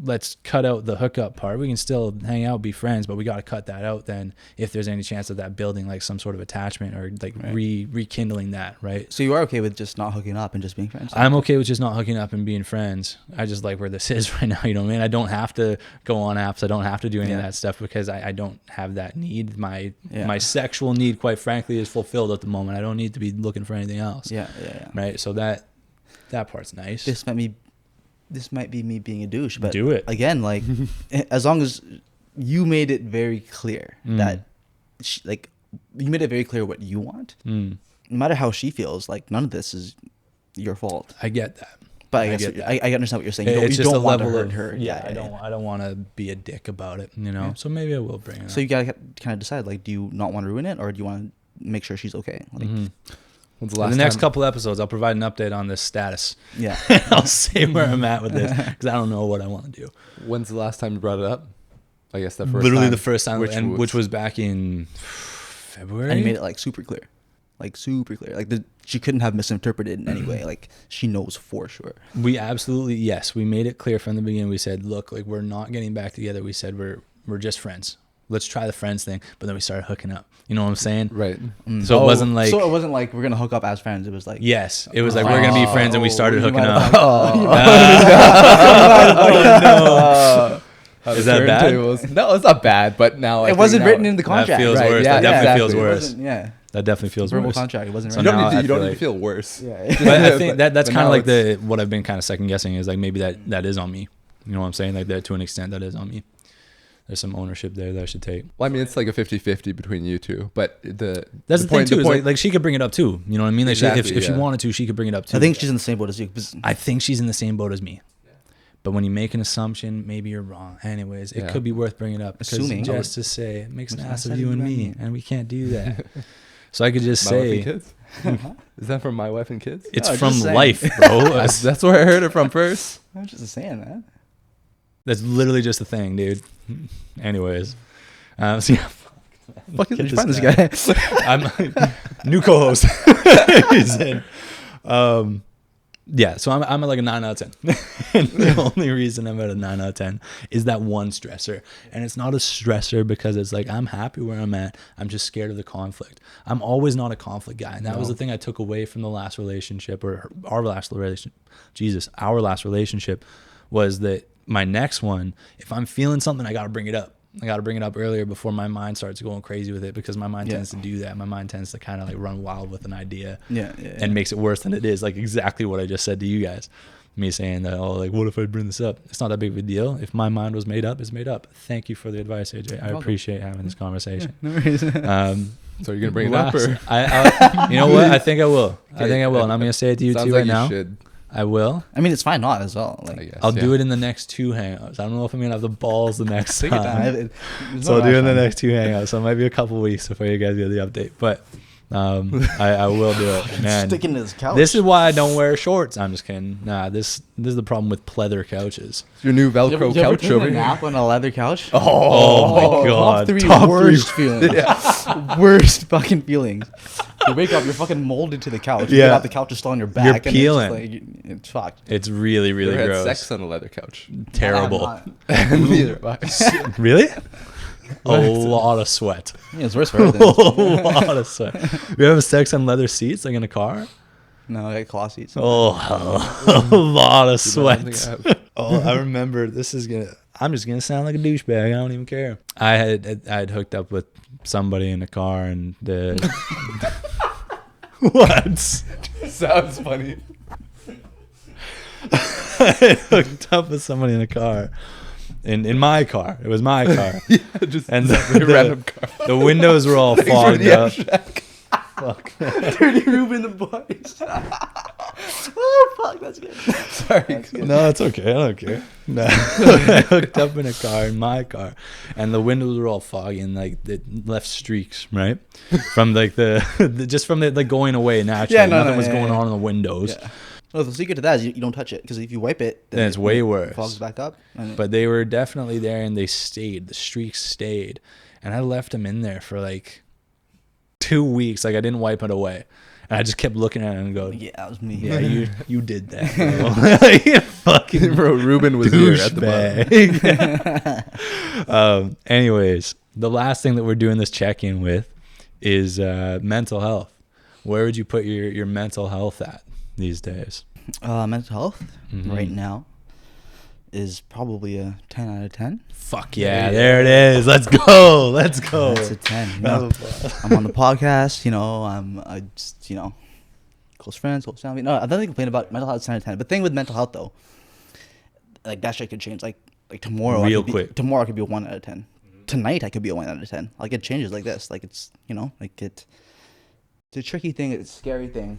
Speaker 1: let's cut out the hookup part. We can still hang out, be friends, but we got to cut that out then if there's any chance of that building like some sort of attachment or like rekindling that, right?
Speaker 2: So you are okay with just not hooking up and just being friends?
Speaker 1: I'm okay with just not hooking up and being friends. I just like where this is right now, you know what I mean? I don't have to go on apps. I don't have to do any of that stuff because I don't have that need. My sexual need, quite frankly, is fulfilled at the moment. I don't need to be looking for anything else. Yeah. Right? So that part's nice.
Speaker 2: This might be me being a douche, but
Speaker 1: do it
Speaker 2: again. Like, as long as you made it very clear that, you made it very clear what you want. No matter how she feels, like none of this is your fault.
Speaker 1: I get that,
Speaker 2: but I understand what you're saying. You don't want to hurt her.
Speaker 1: I don't want to be a dick about it. You know. Yeah. So maybe I will bring it up.
Speaker 2: So you gotta kind of decide. Like, do you not want to ruin it, or do you want to make sure she's okay? Like,
Speaker 1: in the next couple episodes, I'll provide an update on this status.
Speaker 2: Yeah.
Speaker 1: I'll say where I'm at with this because I don't know what I want to do.
Speaker 3: When's the last time you brought it up? I guess the first time,
Speaker 1: which was back in February.
Speaker 2: And you made it like super clear. Like she couldn't have misinterpreted in any way. Like, she knows for sure.
Speaker 1: We absolutely, we made it clear from the beginning. We said, look, like, we're not getting back together. We said we're just friends. Let's try the friends thing. But then we started hooking up. You know what I'm saying?
Speaker 3: Right.
Speaker 1: So it wasn't like
Speaker 2: we're gonna hook up as friends. It was like,
Speaker 1: yes, it was like we're gonna be friends, and we started hooking up. Is that bad?
Speaker 3: No, it's not bad. But now
Speaker 2: it wasn't written in the contract.
Speaker 1: That feels
Speaker 2: right?
Speaker 1: worse.
Speaker 2: Yeah,
Speaker 1: that definitely feels worse.
Speaker 2: That
Speaker 1: definitely feels
Speaker 2: verbal
Speaker 1: worse.
Speaker 2: Contract. It wasn't.
Speaker 1: So
Speaker 2: written.
Speaker 3: You don't need to feel worse.
Speaker 2: Yeah.
Speaker 1: But I think that's kind of like what I've been kind of second guessing is like maybe that is on me. You know what I'm saying? Like that to an extent that is on me. There's some ownership there that I should take.
Speaker 3: Well, I mean, it's like a 50-50 between you two. But
Speaker 1: that's the thing too. Like she could bring it up too. You know what I mean? Like exactly, if she wanted to, she could bring it up too.
Speaker 2: I think she's in the same boat as you.
Speaker 1: I think she's in the same boat as me. But when you make an assumption, maybe you're wrong. Anyways, it could be worth bringing up.
Speaker 2: Assuming.
Speaker 1: Just to say, it makes an ass of you and me, and we can't do that. So I could just say...
Speaker 3: Kids? Is that from My Wife and Kids?
Speaker 1: It's from life, bro.
Speaker 3: That's where I heard it from first.
Speaker 2: I was just saying that.
Speaker 1: That's literally just a thing, dude. Anyways. So yeah.
Speaker 2: Fucking did you find this guy?
Speaker 1: I'm new co-host. He said, yeah, so I'm at like a 9 out of 10. And the only reason I'm at a 9 out of 10 is that one stressor. And it's not a stressor because it's like I'm happy where I'm at. I'm just scared of the conflict. I'm always not a conflict guy. And that was the thing I took away from the last relationship or our last relationship was that my next one, if I'm feeling something, I got to bring it up. I got to bring it up earlier before my mind starts going crazy with it because my mind tends to do that. My mind tends to kind of like run wild with an idea and makes it worse than it is. Like exactly what I just said to you guys. Me saying that, like, what if I bring this up? It's not that big of a deal. If my mind was made up, it's made up. Thank you for the advice, AJ. I appreciate having this conversation.
Speaker 2: Yeah, no worries.
Speaker 3: So you're going to bring it up? Or?
Speaker 1: You know what? I think I will. Okay. I think I will. And I'm going to say it to you too right now.
Speaker 3: Should.
Speaker 1: I will.
Speaker 2: I mean, it's fine not as well. Like, I guess,
Speaker 1: I'll do it in the next 2 hangouts. I don't know if I'm gonna have the balls the next time.
Speaker 2: So
Speaker 1: I'll do it in the next 2 hangouts. So it might be a couple weeks before you guys get the update. But I will do it. Man,
Speaker 2: sticking to this couch.
Speaker 1: This is why I don't wear shorts. I'm just kidding. Nah, this is the problem with pleather couches.
Speaker 3: Your new Velcro couch over here.
Speaker 2: Nap on a leather couch.
Speaker 1: Oh my god.
Speaker 2: Top 3 worst feelings. Worst fucking feelings. You wake up, you're fucking molded to the couch. You get out, the couch is still on your back.
Speaker 1: You're peeling.
Speaker 2: And it's fucked.
Speaker 1: It's really, really
Speaker 3: gross.
Speaker 1: Had
Speaker 3: sex on a leather couch.
Speaker 1: Terrible.
Speaker 3: Neither.
Speaker 1: Really? A lot of sweat.
Speaker 2: Yeah, it's worse for everything.
Speaker 1: A lot of sweat. You have sex on leather seats, like in a car?
Speaker 2: No, I got cloth seats.
Speaker 1: Oh, a lot of sweat. I remember. I'm just gonna sound like a douchebag. I don't even care. I had hooked up with somebody in a car, and what?
Speaker 3: Sounds funny.
Speaker 1: I hooked up with somebody in a car. In my car. It was my car.
Speaker 3: Yeah, just
Speaker 1: and
Speaker 3: random car.
Speaker 1: The windows were all fogged up.
Speaker 2: Fuck. Dirty Reuben the boys. Oh, fuck. That's good.
Speaker 3: Sorry.
Speaker 2: That's good.
Speaker 1: No, it's okay. I don't care. No. I hooked up in a car, in my car. And the windows were all foggy and like it left streaks, right? From like just from the like going away naturally. Nothing was going on in the windows.
Speaker 2: Yeah. Well, the secret to that is you don't touch it because if you wipe it,
Speaker 1: then it's way worse.
Speaker 2: It fogs back up.
Speaker 1: But they were definitely there and they stayed. The streaks stayed. And I left them in there for like 2 weeks, like I didn't wipe it away. And I just kept looking at it and go,
Speaker 2: Yeah, that was me.
Speaker 1: yeah, you did that, bro. You fucking
Speaker 3: Bro, Reuben was here at the bottom.
Speaker 1: Anyways, the last thing that we're doing this check-in with is mental health. Where would you put your mental health at these days?
Speaker 2: Mental health right now is probably a 10 out of 10.
Speaker 1: Fuck yeah, there it is. Let's go. That's a
Speaker 2: 10. You know, I'm on the podcast, you know, I just, you know, close friends, close family. No, I don't think complain about mental health 10 out of 10. But the thing with mental health though, like that shit could change. Like tomorrow, tomorrow I could be a 1 out of 10. Tonight I could be a 1 out of 10. Like it changes like this. Like it's, you know, like it's a tricky thing. It's a scary thing.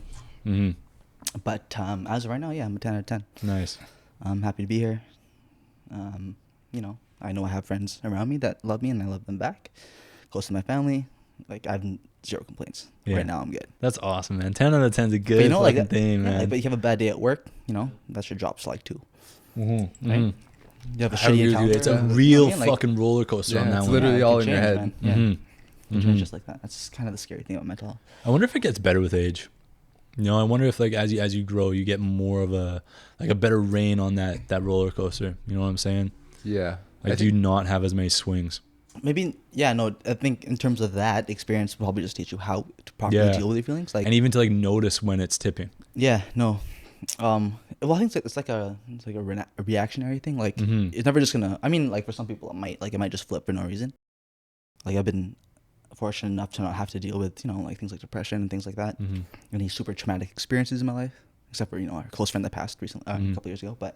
Speaker 2: But as of right now, yeah, I'm a 10 out of 10.
Speaker 1: Nice.
Speaker 2: I'm happy to be here. You know I have friends around me that love me and I love them back. Close to my family. Like I have 0 complaints.
Speaker 1: Yeah.
Speaker 2: Right now I'm good.
Speaker 1: That's awesome, man. 10 out of 10 is a good thing, man.
Speaker 2: But you have a bad day at work, you know, that your job's like too. Right?
Speaker 1: You
Speaker 2: have a shitty encounter.
Speaker 1: It's a real fucking roller coaster on that
Speaker 3: it's
Speaker 1: one.
Speaker 3: literally all in your
Speaker 2: change,
Speaker 3: head.
Speaker 2: Yeah. Just like that. That's kind of the scary thing about mental health.
Speaker 1: I wonder if it gets better with age. You know, I wonder if like as you grow, you get more of a better reign on that roller coaster. You know what I'm saying?
Speaker 3: Yeah.
Speaker 1: Like, do you not have as many swings?
Speaker 2: Maybe, yeah, no, I think in terms of that experience, will probably just teach you how to properly deal with your feelings. Like,
Speaker 1: and even to like notice when it's tipping.
Speaker 2: Yeah, no. Well, I think it's like a reactionary thing. Like, it's never just gonna, I mean, like for some people it might just flip for no reason. Like I've been fortunate enough to not have to deal with, you know, like things like depression and things like that. Any super traumatic experiences in my life, except for, you know, our close friend that passed recently, a couple years ago. But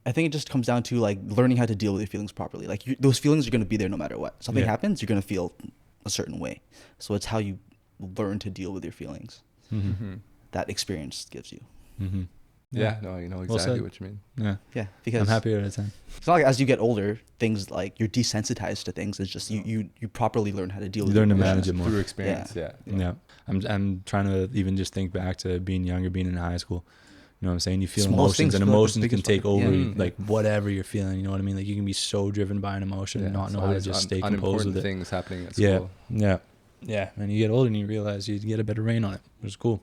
Speaker 2: I think it just comes down to like learning how to deal with your feelings properly. Like those feelings are going to be there no matter what. Something happens, you're going to feel a certain way. So it's how you learn to deal with your feelings that experience gives you.
Speaker 3: Yeah, no, you know exactly what you mean.
Speaker 2: Yeah, because
Speaker 1: I'm happy at a time.
Speaker 2: It's not like as you get older, things like you're desensitized to things. It's just you properly learn how to deal with it.
Speaker 1: You learn to manage it more
Speaker 3: through experience. Yeah.
Speaker 1: I'm trying to even just think back to being younger, being in high school. You know what I'm saying? You feel
Speaker 2: Small
Speaker 1: emotions,
Speaker 2: things
Speaker 1: and
Speaker 2: feel like
Speaker 1: emotions
Speaker 2: the
Speaker 1: can
Speaker 2: biggest
Speaker 1: take
Speaker 2: part.
Speaker 1: over like whatever you're feeling. You know what I mean? Like you can be so driven by an emotion and not know how to just stay composed with it.
Speaker 3: Things happening at school.
Speaker 1: Yeah. And you get older and you realize you get a better reign on it, which is cool.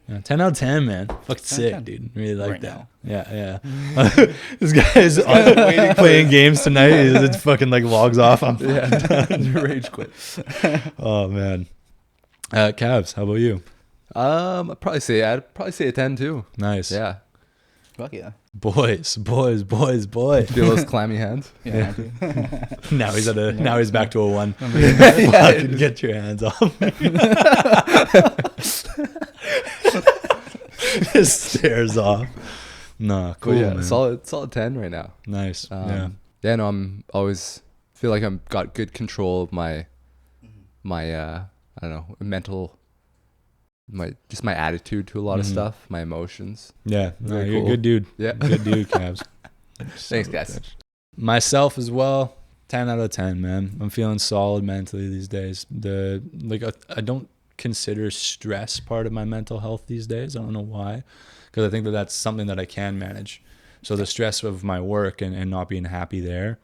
Speaker 1: Yeah, 10 out of 10, man. Fucking sick, dude. Really like
Speaker 2: right
Speaker 1: that. Now. Yeah. This guy's waiting, playing games tonight. It's fucking like logs off. I'm done.
Speaker 3: Rage quit.
Speaker 1: Oh man. Cavs, how about you?
Speaker 3: I'd probably say a 10 too.
Speaker 1: Nice.
Speaker 3: Yeah.
Speaker 2: Fuck yeah.
Speaker 1: Boys.
Speaker 3: Feel those clammy hands.
Speaker 2: Yeah.
Speaker 1: Now he's back to a 1. Fucking get your hands off. Just stares off. Nah, cool.
Speaker 3: Yeah,
Speaker 1: man.
Speaker 3: solid 10 right now.
Speaker 1: Nice.
Speaker 3: No, I'm always feel like I'm got good control of my I don't know, mental, my attitude to a lot of stuff, my emotions.
Speaker 1: Yeah,
Speaker 3: Very
Speaker 1: you're
Speaker 3: cool.
Speaker 1: a good dude.
Speaker 3: Yeah.
Speaker 1: Good dude, Cavs.
Speaker 3: Thanks, guys.
Speaker 1: Myself as well, 10 out of 10, man. I'm feeling solid mentally these days. I don't consider stress part of my mental health these days. I don't know why, because I think that's something that I can manage. So the stress of my work and not being happy there,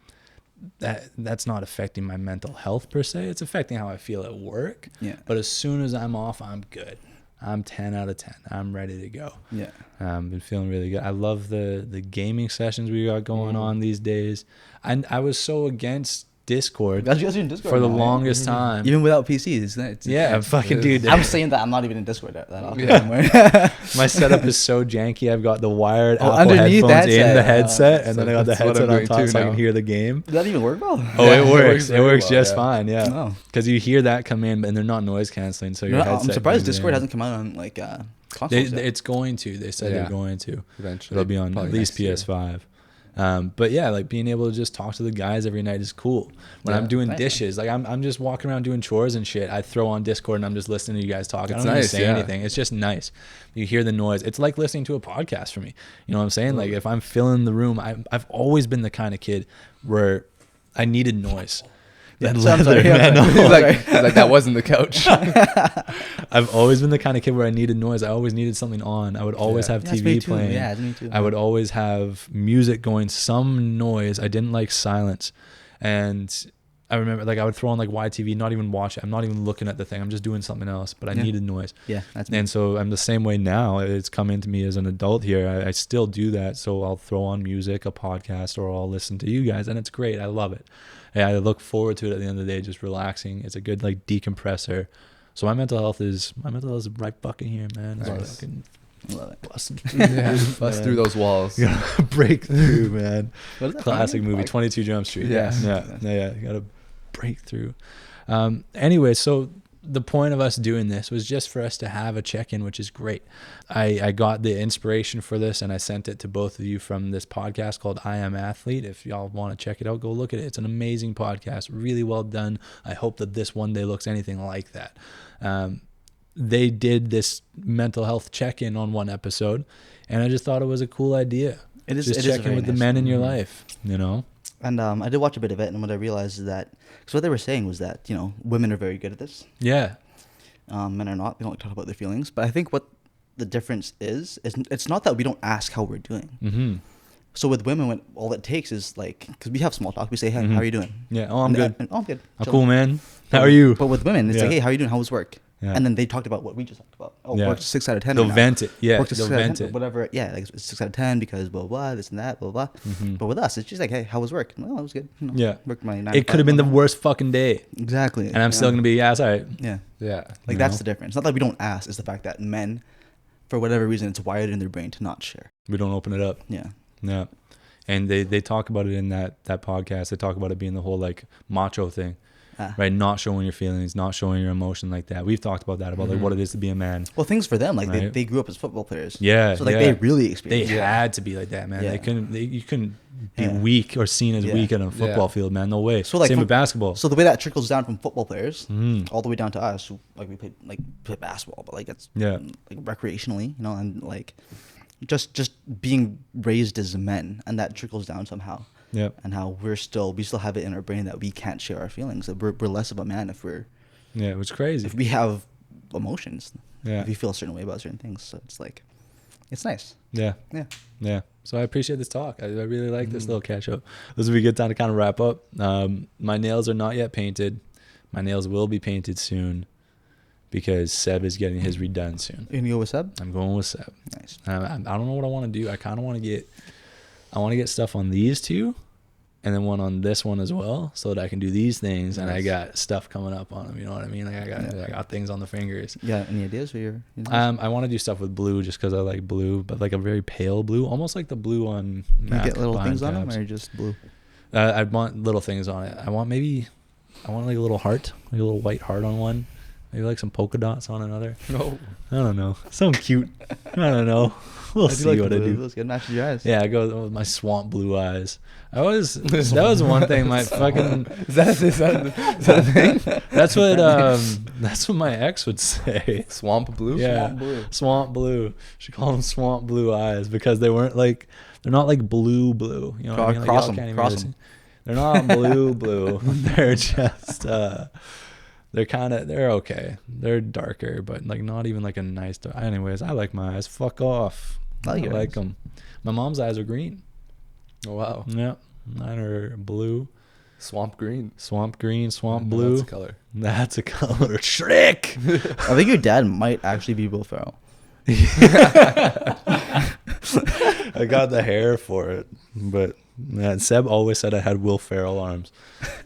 Speaker 1: that's not affecting my mental health per se. It's affecting how I feel at work.
Speaker 2: Yeah.
Speaker 1: But as soon as I'm off, I'm good. I'm 10 out of 10. I'm ready to go.
Speaker 2: Yeah.
Speaker 1: Been feeling really good. I love the gaming sessions we got going on these days. I was so against Discord
Speaker 2: That's you guys are in Discord
Speaker 1: for the
Speaker 2: now, right?
Speaker 1: longest time.
Speaker 2: Even without PCs.
Speaker 1: I'm fucking dude.
Speaker 2: I'm saying that I'm not even in Discord that often anymore.
Speaker 1: My setup is so janky. I've got the wired Apple
Speaker 2: underneath the
Speaker 1: headphones in
Speaker 2: headset.
Speaker 1: the headset, and then I got the
Speaker 3: that's what
Speaker 1: headset
Speaker 3: I'm
Speaker 1: on
Speaker 3: doing
Speaker 1: top
Speaker 3: too
Speaker 1: so I
Speaker 3: now.
Speaker 1: can hear the game.
Speaker 2: Does that even work well?
Speaker 1: Oh,
Speaker 3: Yeah,
Speaker 1: it works. It
Speaker 3: very
Speaker 1: works
Speaker 3: well,
Speaker 1: just
Speaker 3: yeah.
Speaker 1: fine. Yeah,
Speaker 2: Oh.
Speaker 1: because you hear that come in, and they're not noise canceling. So your headset.
Speaker 2: I'm surprised
Speaker 1: comes
Speaker 2: Discord
Speaker 1: in.
Speaker 2: hasn't come out on like consoles yet.
Speaker 1: It's going to. They said
Speaker 3: Yeah.
Speaker 1: they're going to.
Speaker 3: Eventually.
Speaker 1: It'll be on
Speaker 3: Probably
Speaker 1: at least
Speaker 3: next year.
Speaker 1: PS5. But yeah, like being able to just talk to the guys every night is cool. When
Speaker 3: Yeah.
Speaker 1: I'm doing
Speaker 2: Nice.
Speaker 1: dishes, like I'm just walking around doing chores and shit. I throw on Discord and I'm just listening to you guys talk. I
Speaker 3: It's
Speaker 1: don't even
Speaker 3: nice,
Speaker 1: say
Speaker 3: yeah.
Speaker 1: anything. It's just nice. You hear the noise. It's like listening to a podcast for me. You know what I'm saying? Like if I'm filling the room, I've always been the kind of kid where I needed noise.
Speaker 2: Yeah,
Speaker 1: That
Speaker 2: so I'm
Speaker 1: leather,
Speaker 2: sorry, yeah,
Speaker 1: man.
Speaker 2: I'm
Speaker 3: He's like that wasn't the couch.
Speaker 1: I've always been the kind of kid where I needed noise. I always needed something on. I would always
Speaker 3: Yeah.
Speaker 1: have
Speaker 2: Yeah, it's me
Speaker 1: TV
Speaker 2: too.
Speaker 1: playing.
Speaker 2: Yeah, it's me too.
Speaker 1: I would always have music going, some noise. I didn't like silence. And I remember like I would throw on like YTV, not even watch it. I'm not even looking at the thing. I'm just doing something else, but I needed noise.
Speaker 2: Yeah, that's me.
Speaker 1: And so I'm the same way now. It's come into me as an adult here. I still do that. So I'll throw on music, a podcast, or I'll listen to you guys, and it's great. I love it. Yeah, I look forward to it at the end of the day, just relaxing. It's a good like decompressor. So my mental health is right fucking here, man.
Speaker 2: Nice.
Speaker 1: Love it. Busting.
Speaker 3: Bust through those walls.
Speaker 1: You gotta break through, man.
Speaker 2: What is that
Speaker 1: Classic
Speaker 2: from?
Speaker 1: movie,
Speaker 2: Like,
Speaker 1: 22 Jump Street.
Speaker 3: Yeah.
Speaker 1: You gotta break through. Anyway, so the point of us doing this was just for us to have a check-in, which is great. I got the inspiration for this and I sent it to both of you from this podcast called I Am Athlete. If y'all want to check it out, go look at it. It's an amazing podcast, really well done. I hope that this one day looks anything like that. They did this mental health check-in on one episode, and I just thought it was a cool idea.
Speaker 2: It is
Speaker 1: just
Speaker 2: it is
Speaker 1: checking
Speaker 2: very
Speaker 1: with the
Speaker 2: nice.
Speaker 1: men in your life, you know?
Speaker 2: And I did watch a bit of it, and what I realized is that, because what they were saying was that, women are very good at this.
Speaker 1: Yeah.
Speaker 2: Men are not. They don't talk about their feelings. But I think what the difference is it's not that we don't ask how we're doing.
Speaker 1: Mm-hmm.
Speaker 2: So with women, when all it takes is like, because we have small talk, we say, hey, how are you doing?
Speaker 1: Yeah. Oh, I'm good.
Speaker 2: Oh, I'm good.
Speaker 1: I'm
Speaker 2: Chilling.
Speaker 1: cool, man. How are you?
Speaker 2: But with women, it's
Speaker 1: Yeah.
Speaker 2: like, hey, how are you doing? How was work?
Speaker 1: Yeah.
Speaker 2: And then they talked about what we just talked about. Oh,
Speaker 1: Yeah.
Speaker 2: worked 6 out of 10.
Speaker 1: They'll
Speaker 2: right now.
Speaker 1: vent it. Yeah.
Speaker 2: Worked a
Speaker 1: They'll
Speaker 2: 6 out of
Speaker 1: vent
Speaker 2: 10,
Speaker 1: it.
Speaker 2: whatever. Yeah, like it's 6 out of 10 because blah, blah, this and that, blah, blah. But with us, it's just like, hey, how was work? Well, it was good.
Speaker 1: Yeah.
Speaker 2: Worked my 9 to
Speaker 1: It could
Speaker 2: 5
Speaker 1: have been the
Speaker 2: month.
Speaker 1: worst fucking day.
Speaker 2: Exactly.
Speaker 1: And I'm still going to be, yeah, it's all right.
Speaker 2: Yeah.
Speaker 3: Yeah.
Speaker 2: Like
Speaker 1: You
Speaker 2: that's
Speaker 1: know?
Speaker 2: the difference. Not that we don't ask, it's the fact that men, for whatever reason, it's wired in their brain to not share.
Speaker 1: We don't open it up.
Speaker 2: Yeah.
Speaker 1: Yeah. And they talk about it in that podcast. They talk about it being the whole like macho thing, right? Not showing your feelings, not showing your emotion like that. We've talked about that, about like what it is to be a man.
Speaker 2: Well, things for them, like
Speaker 1: Right.
Speaker 2: they grew up as football players.
Speaker 1: Yeah.
Speaker 2: So like
Speaker 1: yeah.
Speaker 2: they really
Speaker 1: They
Speaker 2: experienced it.
Speaker 1: had to be like that, man.
Speaker 2: Yeah.
Speaker 1: You couldn't be
Speaker 2: Yeah.
Speaker 1: weak or seen as
Speaker 2: Yeah.
Speaker 1: weak on a football field, man. No way.
Speaker 2: So, like,
Speaker 1: Same
Speaker 2: from-
Speaker 1: with basketball.
Speaker 2: So the way that trickles down from football players
Speaker 1: Mhm.
Speaker 2: all the way down to us, who, like we play basketball, but like it's
Speaker 1: Yeah.
Speaker 2: like recreationally, and like just being raised as men, and that trickles down somehow.
Speaker 1: Yep.
Speaker 2: And how we still have it in our brain that we can't share our feelings. That we're less of a man if
Speaker 1: Yeah, it was crazy.
Speaker 2: we have emotions.
Speaker 1: Yeah.
Speaker 2: If we feel a certain way about certain things. So it's like, it's nice.
Speaker 1: Yeah.
Speaker 2: Yeah.
Speaker 1: Yeah. So I appreciate this talk. I really like this little catch up. This will be a good time to kind of wrap up. My nails are not yet painted. My nails will be painted soon because Seb is getting his redone soon.
Speaker 2: You gonna go with Seb?
Speaker 1: I'm going with Seb.
Speaker 2: Nice.
Speaker 1: I don't know what I want to do. I kind of want to get stuff on these two and then one on this one as well so that I can do these things and I got stuff coming up on them. You know what I mean? Like I got things on the fingers.
Speaker 2: Yeah. Any ideas for your?
Speaker 1: I want to do stuff with blue just because I like blue, but like a very pale blue, almost like the blue on
Speaker 2: Can you get little
Speaker 1: behind
Speaker 2: things on them,
Speaker 1: tabs.
Speaker 2: or just blue?
Speaker 1: I want little things on it. I want like a little heart, like a little white heart on one. Maybe like some polka dots on another.
Speaker 3: No.
Speaker 1: I don't know. Something cute. I don't know. We'll see what I do.
Speaker 2: Looks good. Matches your eyes.
Speaker 1: Yeah, I go with my swamp blue eyes. That was one thing. My fucking
Speaker 3: Is that a thing?
Speaker 1: that's what my ex would say.
Speaker 3: Swamp blue?
Speaker 1: Yeah, swamp blue. She called them swamp blue eyes because they're not like blue. You know what I mean? Like,
Speaker 2: Cross
Speaker 1: y'all
Speaker 2: them.
Speaker 1: can't even
Speaker 2: Cross
Speaker 1: really
Speaker 2: them.
Speaker 1: see. They're not blue. They're just they're okay. They're darker, but like not even like a nice dark. Anyways, I like my eyes. Fuck off.
Speaker 2: I like your
Speaker 1: like
Speaker 2: eyes.
Speaker 1: them. My mom's eyes are green.
Speaker 3: Oh, wow.
Speaker 1: Yeah, mine are blue.
Speaker 3: Swamp green.
Speaker 1: Swamp green, swamp
Speaker 3: No,
Speaker 1: blue.
Speaker 3: That's a color.
Speaker 1: That's a color. Shrek.
Speaker 2: I think your dad might actually be Will Ferrell.
Speaker 1: I got the hair for it, but man, Seb always said I had Will Ferrell arms.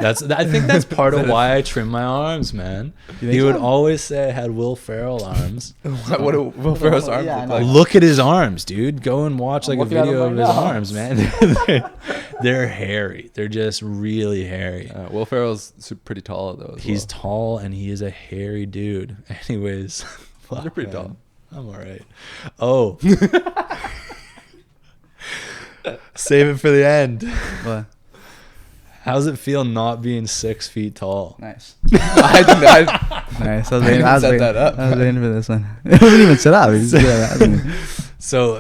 Speaker 1: I think that's part of why I trim my arms, man.
Speaker 2: think
Speaker 1: He would
Speaker 2: so?
Speaker 1: always say I had Will Ferrell arms.
Speaker 3: What do Will Ferrell's arms
Speaker 2: Yeah, I
Speaker 3: look
Speaker 2: know.
Speaker 3: like?
Speaker 1: Look at his arms, dude. Go and watch
Speaker 2: I'm
Speaker 1: like a
Speaker 2: looking at
Speaker 1: video of
Speaker 2: him
Speaker 1: his
Speaker 2: right now.
Speaker 1: arms, man. They're hairy. They're just really hairy.
Speaker 3: Will Ferrell's pretty tall though. As
Speaker 1: He's
Speaker 3: well.
Speaker 1: tall and he is a hairy dude. Anyways,
Speaker 3: They're pretty
Speaker 1: man.
Speaker 3: tall.
Speaker 1: I'm all right. Oh. Save it for the end.
Speaker 2: What?
Speaker 1: How's it feel not being 6 feet tall?
Speaker 2: Nice.
Speaker 3: I didn't.
Speaker 2: Nice. I
Speaker 3: I didn't set that up.
Speaker 2: I was waiting for this one. It wasn't even set up. It was- yeah, I mean,
Speaker 1: So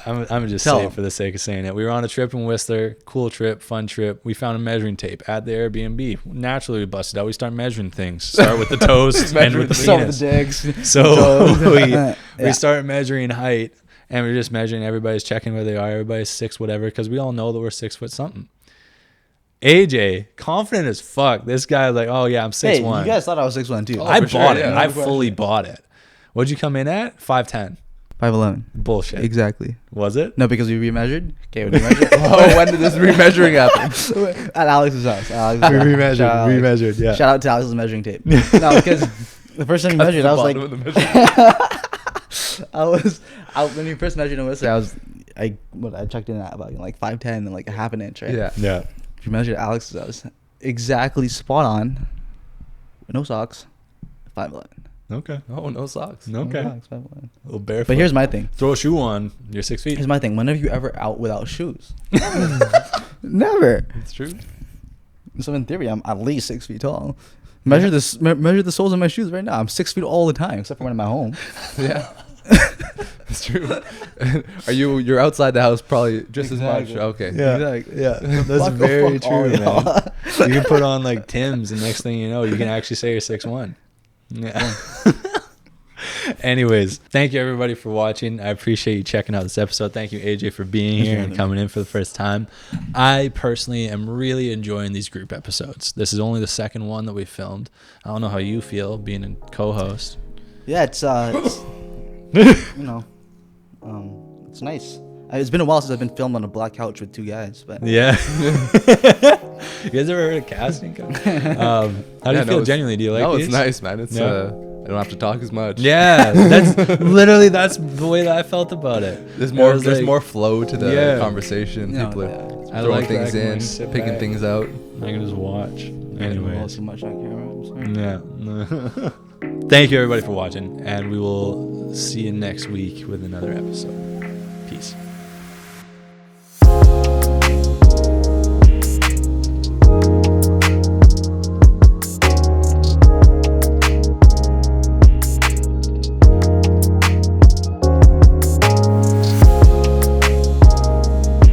Speaker 1: I'm gonna just
Speaker 2: Tell
Speaker 1: say it
Speaker 2: him.
Speaker 1: for the sake of saying it. We were on a trip in Whistler. Cool trip, fun trip. We found a measuring tape at the Airbnb. Naturally, we busted out. We start measuring things. Start with the toes, end with the
Speaker 2: some of
Speaker 1: penis.
Speaker 2: the digs.
Speaker 1: So we
Speaker 2: Yeah.
Speaker 1: start measuring height, and we're just measuring. Everybody's checking where they are. Everybody's 6 whatever, because we all know that we're 6 foot something. AJ, confident as fuck. This guy like, oh yeah, I'm 6'1".
Speaker 2: Hey, you guys thought I was 6'1" too.
Speaker 1: I
Speaker 3: for
Speaker 1: bought
Speaker 3: sure,
Speaker 1: it.
Speaker 3: yeah.
Speaker 1: I fully bought it. What'd you come in at? 5'10".
Speaker 2: 5'11".
Speaker 1: Bullshit.
Speaker 2: Exactly.
Speaker 1: Was it?
Speaker 2: No, because we remeasured. Okay, we remeasured.
Speaker 3: Oh, when did this remeasuring happen?
Speaker 2: At Alex's house.
Speaker 1: Remeasured. Yeah.
Speaker 2: Shout out to Alex's measuring tape. No, because the first time we measured, I was like, when we first measured in Whistler, I checked in at about like 5'10" and like a half an inch, right?
Speaker 3: Yeah.
Speaker 1: Yeah.
Speaker 2: We measured at Alex's house, exactly spot on, no socks, 5'11".
Speaker 1: Okay.
Speaker 3: Oh, no socks.
Speaker 1: Okay.
Speaker 2: No socks, 5'11".
Speaker 1: Little barefoot.
Speaker 2: But here's my thing.
Speaker 1: Throw a shoe on. You're 6 feet.
Speaker 2: Here's my thing. When have you ever out without shoes? Never.
Speaker 3: It's true.
Speaker 2: So in theory, I'm at least 6 feet tall. Measure the soles of my shoes right now. I'm 6 feet all the time, except for when I'm at home.
Speaker 3: Yeah. It's true. You're outside the house probably just
Speaker 2: Exactly.
Speaker 3: as much. Okay.
Speaker 1: Yeah.
Speaker 2: Exactly.
Speaker 1: Yeah. That's
Speaker 2: Fuck
Speaker 1: very
Speaker 2: all
Speaker 1: true, man.
Speaker 2: y'all.
Speaker 1: You can put on like Tim's, and next thing you know, you can actually say you're 6'1". Yeah. Anyways, thank you everybody for watching. I appreciate you checking out this episode. Thank you, AJ, for being here and coming in for the first time. I personally am really enjoying these group episodes. This is only the second one that we filmed. I don't know how you feel being a co-host.
Speaker 2: Yeah, it's it's nice. It's been a while since I've been filmed on a black couch with two guys, but
Speaker 1: Yeah. You guys ever heard of casting? How do you feel genuinely? Do you like
Speaker 3: No,
Speaker 1: these?
Speaker 3: it's nice, man. It's I don't have to talk as much.
Speaker 1: Yeah, that's literally the way that I felt about it.
Speaker 3: There's
Speaker 1: There's
Speaker 3: more flow to the
Speaker 1: Yeah.
Speaker 3: conversation.
Speaker 2: Yeah,
Speaker 3: People
Speaker 2: yeah.
Speaker 3: are
Speaker 1: I
Speaker 3: throwing
Speaker 1: like
Speaker 3: things
Speaker 1: that. I can,
Speaker 3: in,
Speaker 1: like, sit
Speaker 3: picking
Speaker 1: back.
Speaker 3: things out.
Speaker 1: I can just watch. Anyways.
Speaker 2: too much on camera. I'm sorry.
Speaker 1: Yeah. Thank you everybody for watching, and we will see you next week with another episode. Peace.